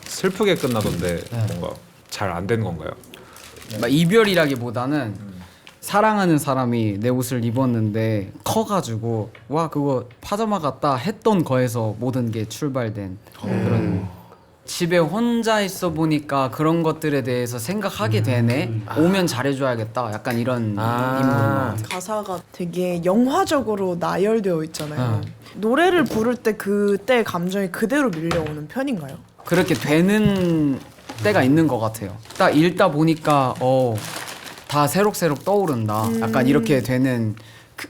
Speaker 1: 슬프게 끝나던데 뭔가 잘 안 된 건가요?
Speaker 2: 막 이별이라기보다는 사랑하는 사람이 내 옷을 입었는데 커가지고 와 그거 파자마 같다 했던 거에서 모든 게 출발된 그런 집에 혼자 있어 보니까 그런 것들에 대해서 생각하게 되네. 오면 잘해줘야겠다. 약간 이런 인물.
Speaker 4: 가사가 되게 영화적으로 나열되어 있잖아요. 노래를 부를 때 그때 감정이 그대로 밀려오는 편인가요?
Speaker 2: 그렇게 되는 때가 있는 것 같아요. 딱 읽다 보니까 다 새록새록 떠오른다. 약간 이렇게 되는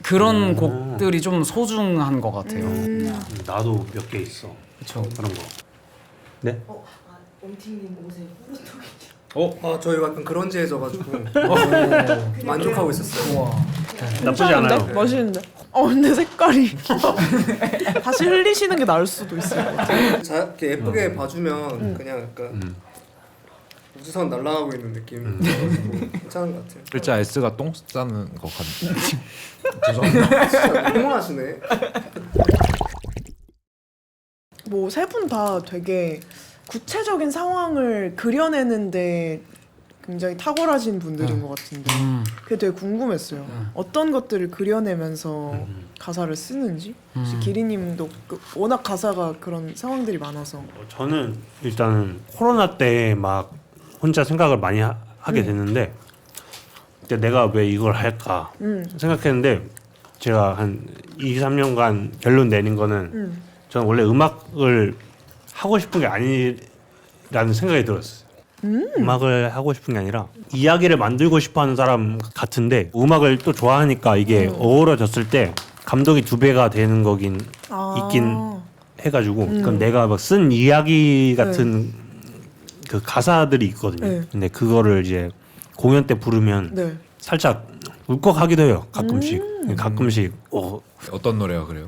Speaker 2: 그런 곡들이 좀 소중한 것 같아요.
Speaker 3: 나도 몇 개 있어.
Speaker 2: 그렇죠.
Speaker 3: 그런 거. 네?
Speaker 4: 엄티님 옷에
Speaker 6: 아 저희 약간 그런지해져가지고 만족하고 있었어요.
Speaker 3: 나쁘지 않아요.
Speaker 4: 멋있는데? 근데 색깔이 다시 흘리시는 게 나을 수도 있을 것 같아요.
Speaker 6: 이렇게 예쁘게 봐주면 그냥 약간 우주선 날아가고 있는 느낌. 괜찮은 것 같아요.
Speaker 1: 글자 S가 똥 싸는 것 같네.
Speaker 6: 진짜 너무하시네.
Speaker 4: 뭐 세 분 다 되게 구체적인 상황을 그려내는데 굉장히 탁월하신 분들인 것 같은데 그게 되게 궁금했어요. 어떤 것들을 그려내면서 가사를 쓰는지. 혹시 기리님도 워낙 가사가 그런 상황들이 많아서.
Speaker 3: 저는 일단은 코로나 때 막 혼자 생각을 많이 하게 됐는데 그때 내가 왜 이걸 할까 생각했는데 제가 한 2, 3년간 결론 내린 거는 저는 원래 음악을 하고 싶은 게 아니라는 생각이 들었어요. 음악을 하고 싶은 게 아니라 이야기를 만들고 싶어하는 사람 같은데 음악을 또 좋아하니까 이게 어우러졌을 때 감동이 2배가 되는 거긴 있긴 해가지고 그럼 내가 막 쓴 이야기 같은 그 가사들이 있거든요.
Speaker 4: 네.
Speaker 3: 근데 그거를 이제 공연 때 부르면
Speaker 4: 네.
Speaker 3: 살짝 울컥하기도 해요. 가끔씩. 가끔씩
Speaker 1: 어떤 노래가 그래요?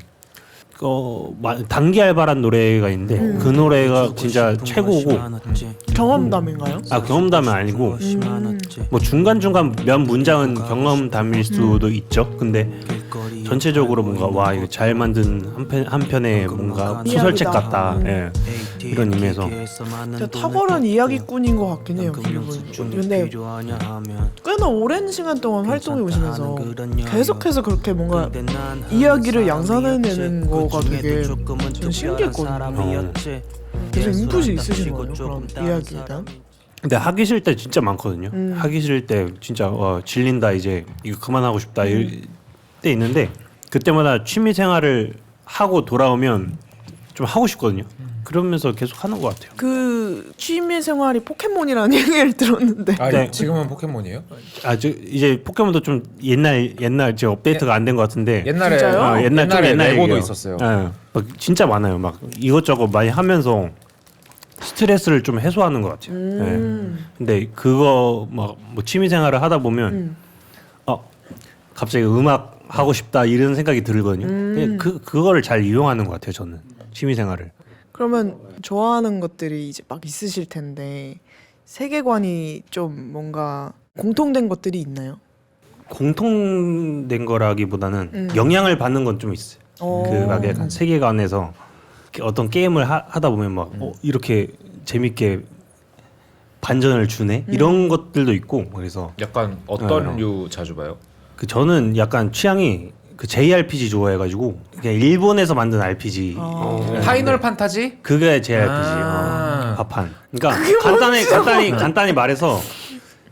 Speaker 3: 단기 알바란 노래가 있는데 그 노래가 진짜 최고고
Speaker 4: 경험담인가요?
Speaker 3: 경험담은 아니고 뭐 중간중간 몇 문장은 경험담일 수도 있죠. 근데 전체적으로 뭔가 와 이거 잘 만든 한 편의 뭔가 소설책 같다. 예. 이런 의미에서
Speaker 4: 진짜 탁월한 이야기꾼인 것 같긴 해요. 근데 꽤나 오랜 시간 동안 활동해 오시면서 계속해서 그렇게 뭔가 이야기를 양산해내는 거가 되게 전 신기했거든요. 그래서 인풋이 있으신 거예요. 그럼 이야기에 대한.
Speaker 3: 근데 하기 싫을 때 진짜 많거든요. 하기 싫을 때 진짜 질린다 이제 이거 그만하고 싶다 이럴 때 있는데 그때마다 취미 생활을 하고 돌아오면 좀 하고 싶거든요. 그러면서 계속 하는 것 같아요.
Speaker 4: 그 취미 생활이 포켓몬이라는 얘기를 들었는데.
Speaker 3: 네.
Speaker 1: 지금은 포켓몬이에요?
Speaker 3: 이제 포켓몬도 좀 옛날 이제 업데이트가 안 된 것 같은데
Speaker 1: 옛날에
Speaker 4: 진짜요?
Speaker 3: 옛날에
Speaker 1: 레고도
Speaker 3: 얘기예요.
Speaker 1: 있었어요.
Speaker 3: 막 진짜 많아요. 막 이것저것 많이 하면서 스트레스를 좀 해소하는 것 같아요. 근데 그거 막 뭐 취미 생활을 하다 보면 갑자기 음악 하고 싶다 이런 생각이 들거든요. 그냥 그거를 잘 이용하는 것 같아요. 저는 취미 생활을.
Speaker 4: 그러면 좋아하는 것들이 이제 막 있으실 텐데 세계관이 좀 뭔가 공통된 것들이 있나요?
Speaker 3: 공통된 거라기보다는 영향을 받는 건 좀 있어요. 그 막 약간 세계관에서 어떤 게임을 하다 보면 막 이렇게 재밌게 반전을 주네 이런 것들도 있고 그래서
Speaker 1: 약간 어떤 류 자주 봐요?
Speaker 3: 그 저는 약간 취향이 그 JRPG 좋아해가지고 그냥 일본에서 만든 RPG
Speaker 1: 파이널 판타지?
Speaker 3: 그게 JRPG 파판. 그러니까 간단히 말해서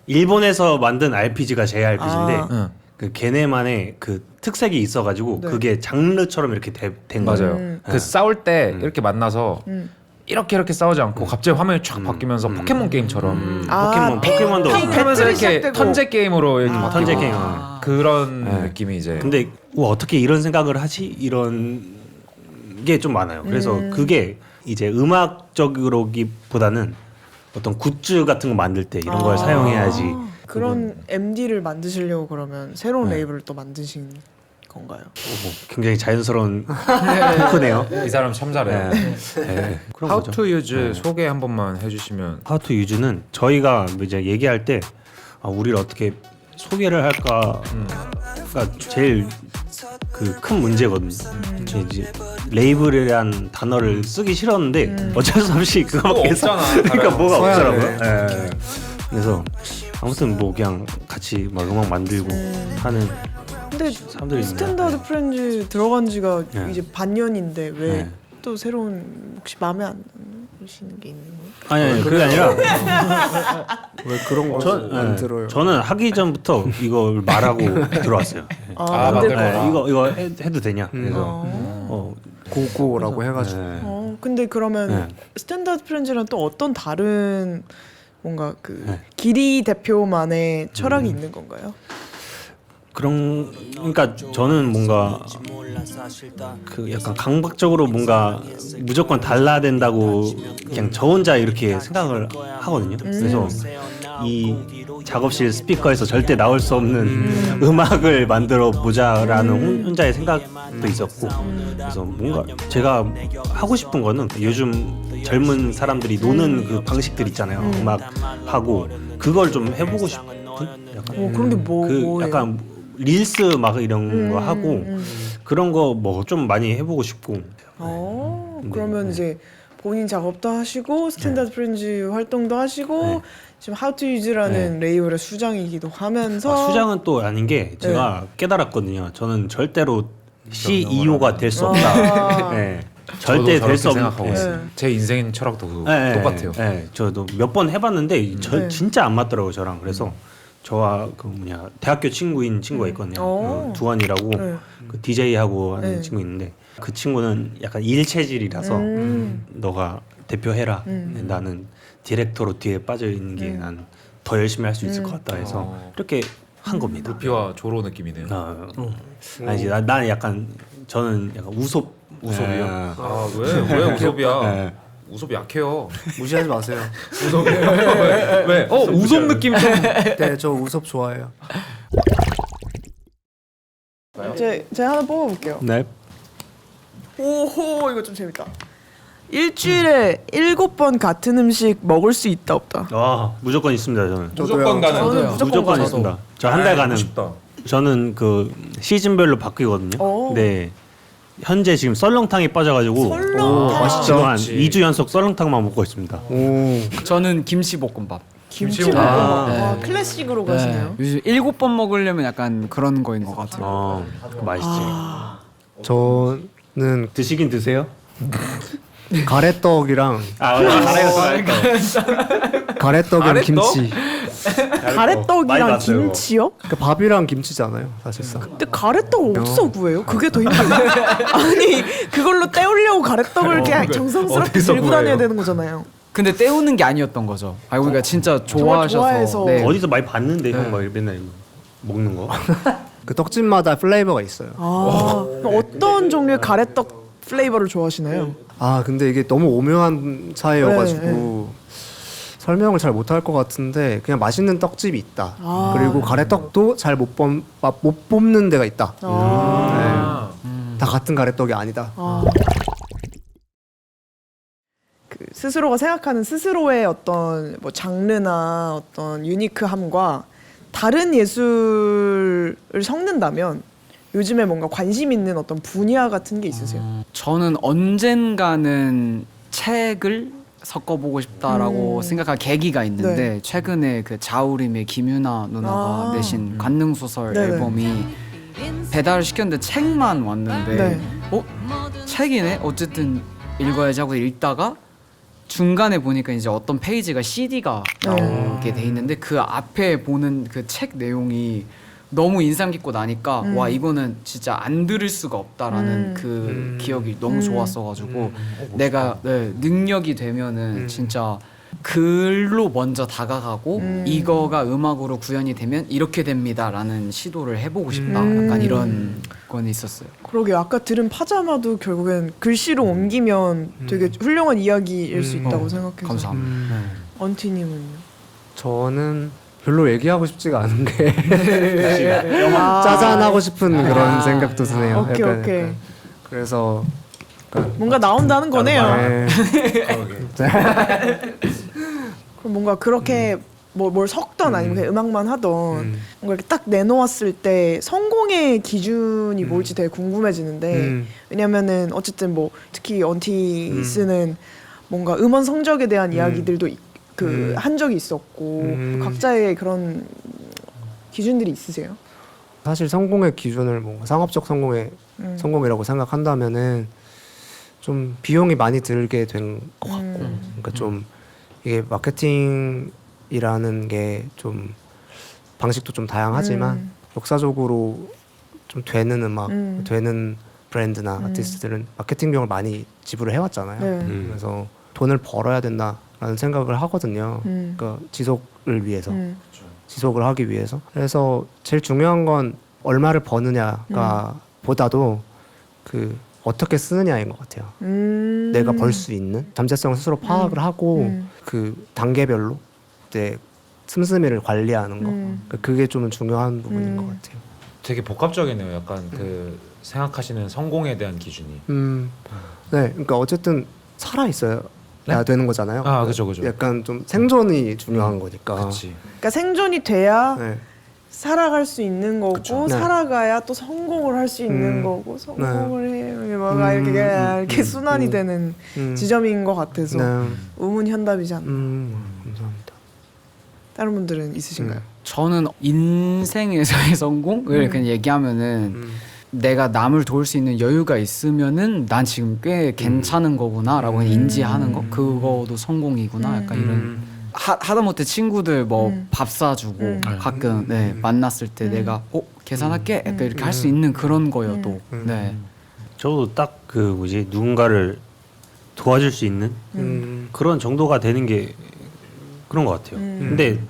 Speaker 3: 일본에서 만든 RPG가 JRPG인데 그 걔네만의 그 특색이 있어가지고 그게 장르처럼 이렇게 된 거예요.
Speaker 1: 맞아요. 그 싸울 때 이렇게 만나서 이렇게 싸우지 않고 갑자기 화면이 쫙 바뀌면서 포켓몬 게임처럼
Speaker 3: 포켓몬도
Speaker 1: 하면서 이렇게 턴제 게임으로 이렇게 바뀌고
Speaker 3: 턴제 게임.
Speaker 1: 그런 느낌이 이제.
Speaker 3: 근데 어떻게 이런 생각을 하지 이런 게 좀 많아요. 그래서 그게 이제 음악적으로기보다는 어떤 굿즈 같은 거 만들 때 이런 걸 사용해야지.
Speaker 4: 그런 MD를 만드시려고 그러면 새로운
Speaker 3: 네.
Speaker 4: 레이블을 또 만드신 건가요?
Speaker 3: 뭐 굉장히 자연스러운 토크네요.
Speaker 1: 이 사람 참 잘해요.
Speaker 3: 네, 그런
Speaker 1: How
Speaker 3: 거죠.
Speaker 1: to use 소개 한 번만 해주시면.
Speaker 3: How to use는 저희가 이제 얘기할 때 우리를 어떻게 소개를 할까가 제일 그 큰 문제거든요. 이제 레이블이란 단어를 쓰기 싫었는데 어쩔 수 없이 그거밖에
Speaker 1: 없잖아.
Speaker 3: 그러니까 뭐가
Speaker 6: 써야
Speaker 3: 없더라고요. 네. 그래서 아무튼 뭐 그냥 같이 막 음악 만들고 하는
Speaker 4: 근데
Speaker 3: 사람들이
Speaker 4: 스탠다드 프렌즈 들어간 지가
Speaker 3: 네.
Speaker 4: 이제 반년인데 왜
Speaker 3: 네.
Speaker 4: 또 새로운 혹시 마음에 안 드시는 게 있는 거예요?
Speaker 3: 아니 그게 아니라
Speaker 6: 왜 그런 거 안 들어요?
Speaker 3: 저는 하기 전부터 이걸 말하고 들어왔어요.
Speaker 1: 만들 거다.
Speaker 3: 이거 해도 되냐? 그래서
Speaker 6: 고고라고 해가지고
Speaker 4: 근데 그러면
Speaker 3: 네.
Speaker 4: 스탠다드 프렌즈랑 또 어떤 다른 뭔가 그
Speaker 3: 네.
Speaker 4: 기리 대표만의 철학이 있는 건가요?
Speaker 3: 그러니까 저는 뭔가 그 약간 강박적으로 뭔가 무조건 달라야 된다고 그냥 저 혼자 이렇게 생각을 하거든요. 그래서 이 작업실 스피커에서 절대 나올 수 없는 음악을 만들어 보자라는 혼자의 생각도 있었고, 그래서 뭔가 제가 하고 싶은 거는 요즘 젊은 사람들이 노는 그 방식들 있잖아요. 음악 하고 그걸 좀 해보고 싶은 약간
Speaker 4: 그런 게 뭐예요?
Speaker 3: 약간 릴스 막 이런 거 하고 그런 거 뭐 좀 많이 해보고 싶고.
Speaker 4: 그러면 이제 본인 작업도 하시고 스탠다드 프렌즈 활동도 하시고 지금 How to Use라는 레이블의 수장이기도 하면서
Speaker 3: 수장은 또 아닌 게 제가 깨달았거든요. 저는 절대로 CEO가 될 수 없다. 네. 절대 될 수 없는
Speaker 1: 생각하고 있어요. 제 인생 철학도 똑같아요.
Speaker 3: 저도 몇 번 해봤는데 진짜 안 맞더라고요 저랑. 그래서 저와 그 대학교 친구인 친구가 있거든요. 그 두환이라고 그 DJ 하고 하는 친구 있는데 그 친구는 약간 일 체질이라서 너가 대표해라. 나는 디렉터로 뒤에 빠져 있는 게 난 더 열심히 할 수 있을 것 같다 해서 이렇게 한 겁니다.
Speaker 1: 루피와 조로 느낌이네요.
Speaker 3: 아니지, 나는 약간 저는 약간
Speaker 1: 우섭이요? 왜 우섭이야? 우섭 약해요.
Speaker 6: 무시하지 마세요.
Speaker 1: 왜? 우섭 느낌 좀.
Speaker 6: 네, 저 우섭 좋아해요.
Speaker 4: 제가 하나 뽑아볼게요.
Speaker 3: 네.
Speaker 4: 오호, 이거 좀 재밌다. 일주일에 7번 같은 음식 먹을 수 있다 없다.
Speaker 3: 무조건 있습니다 저는.
Speaker 1: 무조건 가는.
Speaker 4: 저는 무조건 가죠.
Speaker 3: 있습니다. 저 한 달 가는.
Speaker 1: 싶다.
Speaker 3: 저는 그 시즌별로 바뀌거든요. 네. 현재 지금 썰렁탕에 빠져가지고
Speaker 4: 썰렁탕.
Speaker 3: 지금 한 2주 연속 썰렁탕만 먹고 있습니다.
Speaker 2: 저는 김치볶음밥.
Speaker 4: 김치볶음밥. 클래식으로 가시네요.
Speaker 2: 요즘 7번 먹으려면 약간 그런 거인 것 같아요.
Speaker 3: 맛있지.
Speaker 6: 저는
Speaker 3: 드시긴 드세요?
Speaker 6: 가래떡이랑 가래떡이랑 김치.
Speaker 4: 가래떡이랑 김치요?
Speaker 6: 그러니까 밥이랑 김치잖아요, 사실상.
Speaker 4: 근데 가래떡 어디서 구해요? 그게 더 힘들어요. 아니 그걸로 때우려고 가래떡을 그냥 정성스럽게
Speaker 1: 어디서
Speaker 4: 들고
Speaker 1: 구해요?
Speaker 4: 다녀야 되는 거잖아요.
Speaker 2: 근데 때우는 게 아니었던 거죠. 우리가 진짜
Speaker 4: 좋아해서.
Speaker 2: 좋아하셔서. 네.
Speaker 3: 어디서 많이 봤는데 형 막 맨날 먹는 거.
Speaker 6: 그 떡집마다 플레이버가 있어요.
Speaker 4: 어떤 종류의 가래떡 플레이버를 좋아하시나요?
Speaker 6: 근데 이게 너무 오묘한 차이여가지고 설명을 잘 못할 것 같은데 그냥 맛있는 떡집이 있다. 그리고 가래떡도 잘 못 뽑는 데가 있다. 다 같은 가래떡이 아니다.
Speaker 4: 그 스스로가 생각하는 스스로의 어떤 뭐 장르나 어떤 유니크함과 다른 예술을 섞는다면 요즘에 뭔가 관심 있는 어떤 분야 같은 게 있으세요?
Speaker 2: 저는 언젠가는 책을 섞어보고 싶다라고 생각할 계기가 있는데 최근에 그 자우림의 김유나 누나가 내신 관능 소설 앨범이 배달을 시켰는데 책만 왔는데 책이네? 어쨌든 읽어야지 하고 읽다가 중간에 보니까 이제 어떤 페이지가 CD가 나오게 돼 있는데 그 앞에 보는 그 책 내용이 너무 인상 깊고 나니까 와 이거는 진짜 안 들을 수가 없다라는 그 기억이 너무 좋았어가지고 내가 능력이 되면은 진짜 글로 먼저 다가가고 이거가 음악으로 구현이 되면 이렇게 됩니다라는 시도를 해보고 싶다. 약간 이런 건 있었어요.
Speaker 4: 그러게 아까 들은 파자마도 결국엔 글씨로 옮기면 되게 훌륭한 이야기일 수 있다고 생각해서.
Speaker 2: 감사합니다.
Speaker 4: 언티님은요?
Speaker 6: 저는 별로 얘기하고 싶지가 않은 게
Speaker 4: 아.
Speaker 6: 짜잔하고 싶은 그런 생각도 드네요.
Speaker 4: 오케이,
Speaker 6: 약간,
Speaker 4: 오케이.
Speaker 6: 약간. 그래서
Speaker 4: 뭔가 나온다는 거네요.
Speaker 6: 네.
Speaker 4: 그럼 뭔가 그렇게 뭘 섞던 아니면 그냥 음악만 하던 뭔가 이렇게 딱 내놓았을 때 성공의 기준이 뭘지 되게 궁금해지는데 왜냐면은 어쨌든 뭐 특히 언티스는 뭔가 음원 성적에 대한 이야기들도 한 적이 있었고 각자의 그런 기준들이 있으세요?
Speaker 6: 사실 성공의 기준을 뭐 상업적 성공의 성공이라고 생각한다면은 좀 비용이 많이 들게 된 것 같고, 그러니까 좀 이게 마케팅이라는 게 좀 방식도 좀 다양하지만 역사적으로 좀 되는 음악, 되는 브랜드나 아티스트들은 마케팅 비용을 많이 지불을 해왔잖아요.
Speaker 4: 네.
Speaker 6: 그래서 돈을 벌어야 된다라는 생각을 하거든요. 그러니까 지속을 위해서. 지속을 하기 위해서. 그래서 제일 중요한 건 얼마를 버느냐가 보다도 그 어떻게 쓰느냐인 것 같아요. 내가 벌 수 있는 잠재성을 스스로 파악을 하고 그 단계별로 이제 씀씀이를 관리하는 거. 그게 좀 중요한 부분인 것 같아요.
Speaker 1: 되게 복합적이네요. 약간 그 생각하시는 성공에 대한 기준이.
Speaker 6: 네, 그러니까 어쨌든 살아 있어야 되는 거잖아요.
Speaker 1: 아, 그죠.
Speaker 6: 약간 좀 생존이 중요한 거니까.
Speaker 1: 그렇지.
Speaker 4: 그러니까 생존이 돼야
Speaker 6: 네.
Speaker 4: 살아갈 수 있는 거고
Speaker 6: 그쵸. 네.
Speaker 4: 살아가야 또 성공을 할 수 있는 거고 성공을 해 뭔가 이렇게 순환이 되는 지점인 것 같아서
Speaker 6: 네.
Speaker 4: 우문현답이지 않나.
Speaker 6: 감사합니다.
Speaker 4: 다른 분들은 있으신가요?
Speaker 2: 저는 인생에서의 성공을 그냥 얘기하면은 내가 남을 도울 수 있는 여유가 있으면은 난 지금 꽤 괜찮은 거구나라고 인지하는 거 그거도 성공이구나 약간 이런 하다못해 친구들 뭐 밥 사주고 가끔 만났을 때 내가 계산할게 약간 이렇게 할 수 있는 그런 거여도 네.
Speaker 3: 저도 딱 그 뭐지 누군가를 도와줄 수 있는 그런 정도가 되는 게 그런 것 같아요. 근데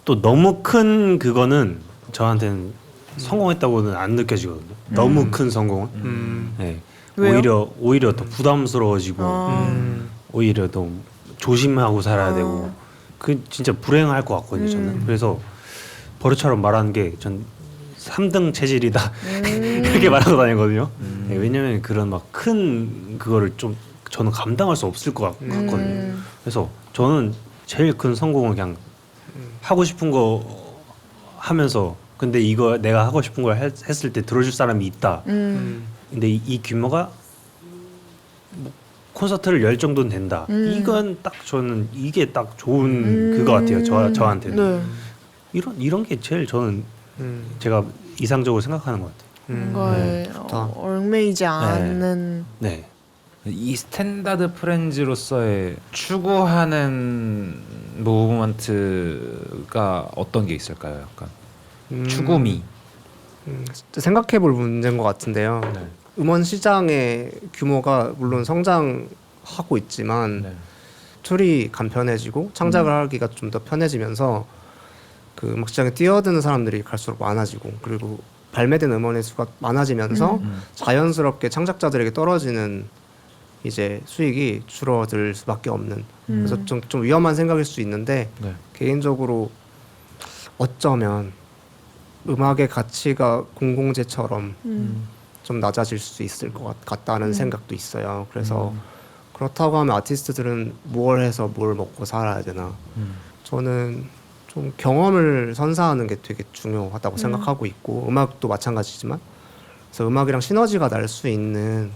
Speaker 3: 또 너무 큰 그거는 저한테는 성공했다고는 안 느껴지거든요. 너무 큰 성공은. 네.
Speaker 4: 왜요?
Speaker 3: 오히려 더 부담스러워지고 오히려 더 조심하고 살아야 되고 그 진짜 불행할 것 같거든요. 저는. 그래서 버릇처럼 말하는 게 전 3등 체질이다 이렇게 말하고 다니거든요. 네, 왜냐면 그런 막 큰 그거를 좀 저는 감당할 수 없을 것 같거든요. 그래서 저는 제일 큰 성공은 그냥 하고 싶은 거 하면서 근데 이거 내가 하고 싶은 걸 했을 때 들어줄 사람이 있다. 근데 이 규모가 뭐 콘서트를 열 정도는 된다. 이건 딱 저는 이게 딱 좋은 그거 같아요. 저한테는.
Speaker 4: 네.
Speaker 3: 이런 게 제일 저는 제가 이상적으로 생각하는 것 같아요.
Speaker 4: 뭔가에 얽매이지 않는.
Speaker 3: 네.
Speaker 1: 이 스탠다드 프렌즈로서의 추구하는 무브먼트가 어떤 게 있을까요? 약간 추구미.
Speaker 6: 생각해볼 문제인 것 같은데요.
Speaker 1: 네.
Speaker 6: 음원 시장의 규모가 물론 성장하고 있지만 툴이 간편해지고 창작을 하기가 좀 더 편해지면서 그 음악 시장에 뛰어드는 사람들이 갈수록 많아지고 그리고 발매된 음원의 수가 많아지면서 자연스럽게 창작자들에게 떨어지는 이제 수익이 줄어들 수밖에 없는 그래서 좀 위험한 생각일 수 있는데 개인적으로 어쩌면 음악의 가치가 공공재처럼 좀 낮아질 수 있을 것 같다는 생각도 있어요. 그래서 그렇다고 하면 아티스트들은 뭘 해서 뭘 먹고 살아야 되나? 저는 좀 경험을 선사하는 게 되게 중요하다고 생각하고 있고 음악도 마찬가지지만 그래서 음악이랑 시너지가 날 수 있는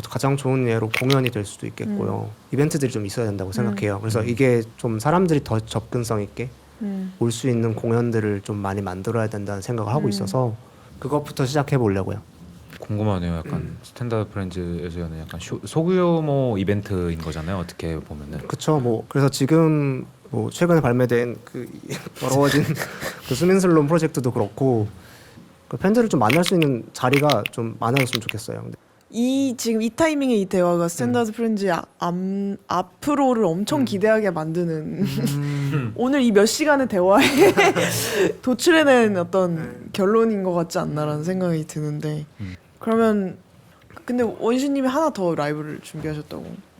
Speaker 6: 가장 좋은 예로 공연이 될 수도 있겠고요. 이벤트들이 좀 있어야 된다고 생각해요. 그래서 이게 좀 사람들이 더 접근성 있게 올 수 있는 공연들을 좀 많이 만들어야 된다는 생각을 하고 있어서 그것부터 시작해 보려고요.
Speaker 1: 궁금하네요. 약간 스탠다드 프렌즈에서는 약간 소규모 이벤트인 거잖아요. 어떻게 보면은.
Speaker 6: 그렇죠. 뭐 그래서 지금 뭐 최근에 발매된 그 더러워진 그 수민슬롬 프로젝트도 그렇고 그 팬들을 좀 만날 수 있는 자리가 좀 많아졌으면 좋겠어요.
Speaker 4: 지금 이 타이밍에 이 대화가 스탠다드 프렌즈의 앞으로를 엄청 기대하게 만드는 오늘 이 몇 시간의 대화에 도출해낸 어떤 결론인 것 같지 않나라는 생각이 드는데 그러면 근데 원슈님이 하나 더 라이브를 준비하셨다고.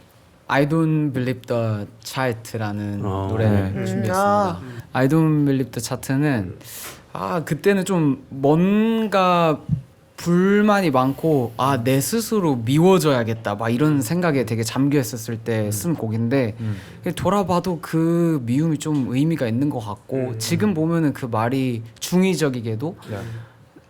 Speaker 2: I Don't Believe the Chart라는 노래를 준비했습니다.
Speaker 4: 아.
Speaker 2: I Don't Believe the Chart는 그때는 좀 뭔가 불만이 많고 내 스스로 미워져야겠다 막 이런 생각에 되게 잠겨 있었을 때 쓴 곡인데 돌아봐도 그 미움이 좀 의미가 있는 것 같고 지금 보면은 그 말이 중의적이게도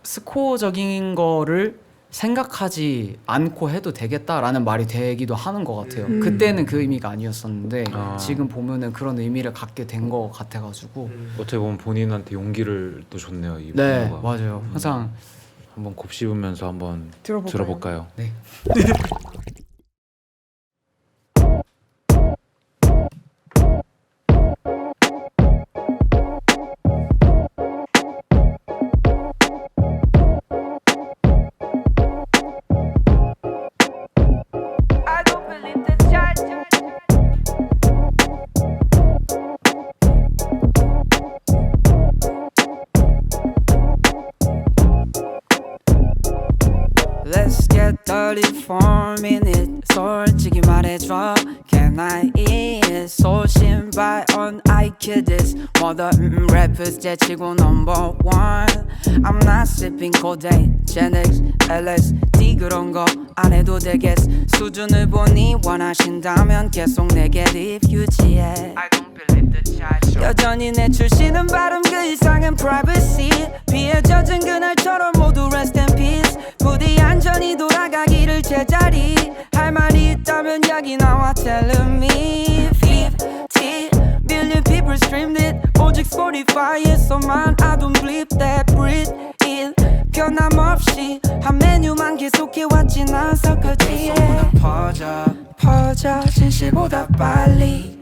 Speaker 2: 스코어적인 거를 생각하지 않고 해도 되겠다라는 말이 되기도 하는 것 같아요. 그때는 그 의미가 아니었었는데 지금 보면은 그런 의미를 갖게 된 것 같아가지고
Speaker 1: 어떻게 보면 본인한테 용기를 또 줬네요. 이
Speaker 2: 네
Speaker 1: 분야가.
Speaker 2: 맞아요. 항상
Speaker 1: 한번 곱씹으면서 한번
Speaker 4: 들어볼까요?
Speaker 1: 들어볼까요?
Speaker 2: 네.
Speaker 9: I don't believe the chat. Let's get dirty for a minute. 솔직히 말해줘, can I eat? 소신발 on I kid this. Mother rappers 제치고 number one. I'm not sipping codeine, Xanax, LSD 그런 거 안 해도 되겠어. 수준을 보니 원하신다면 계속 내게 립 유지해. I don't believe the chat. 여전히 내추시는 발음 그 이상은 privacy. 비에 젖은 그날처럼 모두 rest in peace. 부디 안전히 돌아가기를 제자리. 할 말이 있다면 여기 나와 telling me. 50 million people streamed it. 오직 Spotify에서만 I don't believe that. Breathe in 변함없이 한 메뉴만 계속해왔지 난 서커지에. 퍼져 진실보다 빨리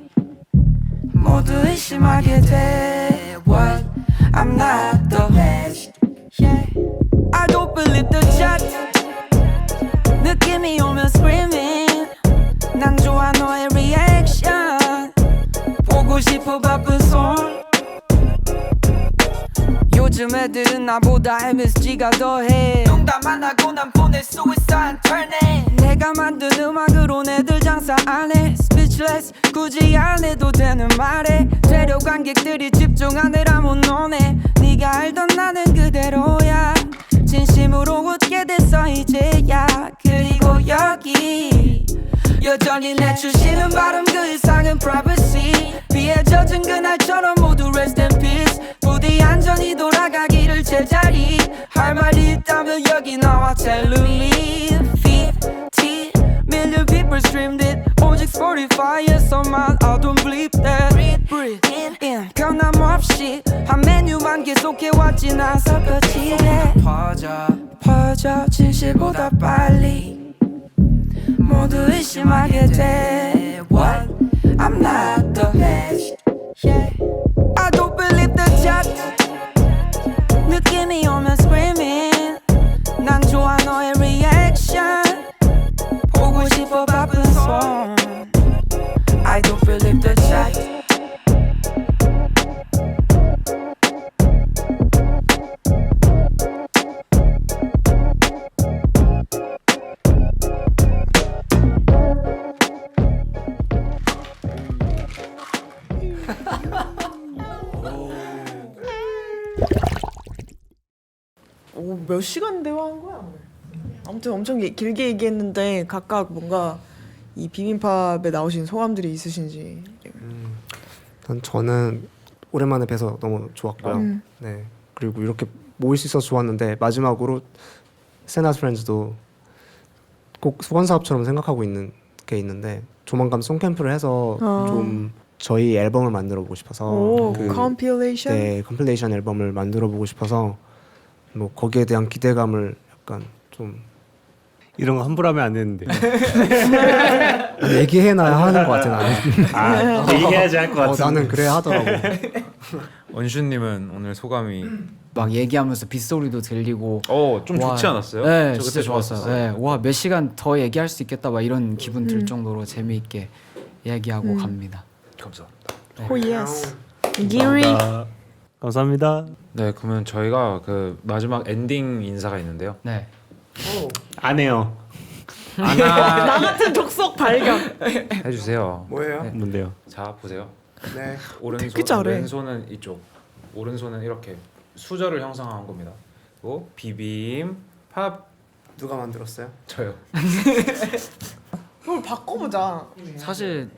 Speaker 9: 모두 의심하게 돼. What? I'm not the best. Yeah. I don't believe the chat. 느낌이 오면 screaming. 난 좋아 너의 reaction. 보고 싶어 바쁜 손. 요즘 애들은 나보다 MSG가 더해. 농담 안 하고 난 보내 suicide turning. 내가 만든 음악으로 애들 장사 안 해. Speechless 굳이 안 해도 되는 말에 되려 관객들이 집중하느라면 너네. 네가 알던 나는 그대로야. 진심으로 웃게 됐어 이제야. 그리고 여기 여전히 내추시는 발음 그 이상은 privacy. 비에 젖은 그날처럼 모두 rest in peace. 부디 안전히 돌아가기를 제자리. 할 말이 있다면 여기 나와 telling me. 50 million people streamed it. 오직 Spotify에서만 I don't believe that. Breathe in 변함없이 한 메뉴만 계속해왔지 난 서거지에. 퍼져 진실보다 빨리 모두 의심하게 돼. What? I'm not the best. Yeah. I don't believe the chat. 느낌이 오면 screaming. 난 좋아 너의 reaction. 보고 싶어 바쁜 손. I don't believe the chat.
Speaker 4: 몇 시간 대화한 거야 오늘? 아무튼 엄청 길게 얘기했는데 각각 뭔가 이 비빔밥에 나오신 소감들이 있으신지.
Speaker 6: 저는 오랜만에 뵈서 너무 좋았고요. 네. 그리고 이렇게 모일 수 있어서 좋았는데 마지막으로 세나스 프렌즈도 꼭 수건 사업처럼 생각하고 있는 게 있는데 조만간 송캠프를 해서 좀 저희 앨범을 만들어 보고 싶어서
Speaker 4: 오, 컴필레이션?
Speaker 6: 네, 컴필레이션 앨범을 만들어 보고 싶어서 뭐 거기에 대한 기대감을 약간 좀
Speaker 3: 이런 거 함부로 하면 안 되는데.
Speaker 6: 얘기해놔야 하는 것 같아 나는.
Speaker 3: 얘기해야지 할 것 같은데.
Speaker 6: 나는 그래야 하더라고.
Speaker 1: 원슈님은 오늘 소감이
Speaker 2: 막 얘기하면서 빗소리도 들리고
Speaker 1: 좀 좋지 않았어요?
Speaker 2: 네
Speaker 1: 저
Speaker 2: 진짜
Speaker 1: 그때
Speaker 2: 좋았어요.
Speaker 1: 좋았었어요.
Speaker 2: 네, 와 몇 시간 더 얘기할 수 있겠다 막 이런 기분 들 정도로 재미있게 얘기하고 갑니다.
Speaker 1: 감사합니다.
Speaker 4: 오 예스. 기리.
Speaker 3: 감사합니다.
Speaker 1: 네, 그러면 저희가 그 마지막 엔딩 인사가 있는데요.
Speaker 2: 네.
Speaker 3: 안 해요.
Speaker 4: 나 같은 족속 발견.
Speaker 1: 해주세요.
Speaker 6: 뭐예요?
Speaker 3: 뭔데요?
Speaker 1: 자, 보세요.
Speaker 6: 네.
Speaker 1: 오른손,
Speaker 4: 되게 잘해.
Speaker 1: 왼손은 이쪽, 오른손은 이렇게 수저를 형상화한 겁니다. 그리고 비빔 팝
Speaker 6: 누가 만들었어요?
Speaker 1: 저요.
Speaker 4: 그걸 바꿔보자.
Speaker 2: 사실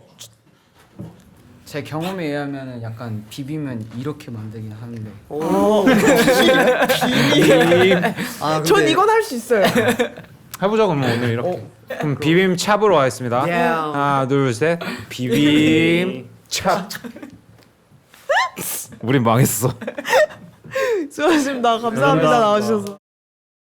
Speaker 2: 제 경험에 의하면 약간 비비면 이렇게 만들긴 하는데
Speaker 6: 오. 아, 근데
Speaker 4: 전 이건 할 수 있어요.
Speaker 1: 해보자 그러면 오늘 이렇게. 그럼 비빔 찹으로 하겠습니다. 하나, 둘, 셋. 비빔 찹. 우린 망했어.
Speaker 4: 수고하셨습니다. 감사합니다. 나와주셔서.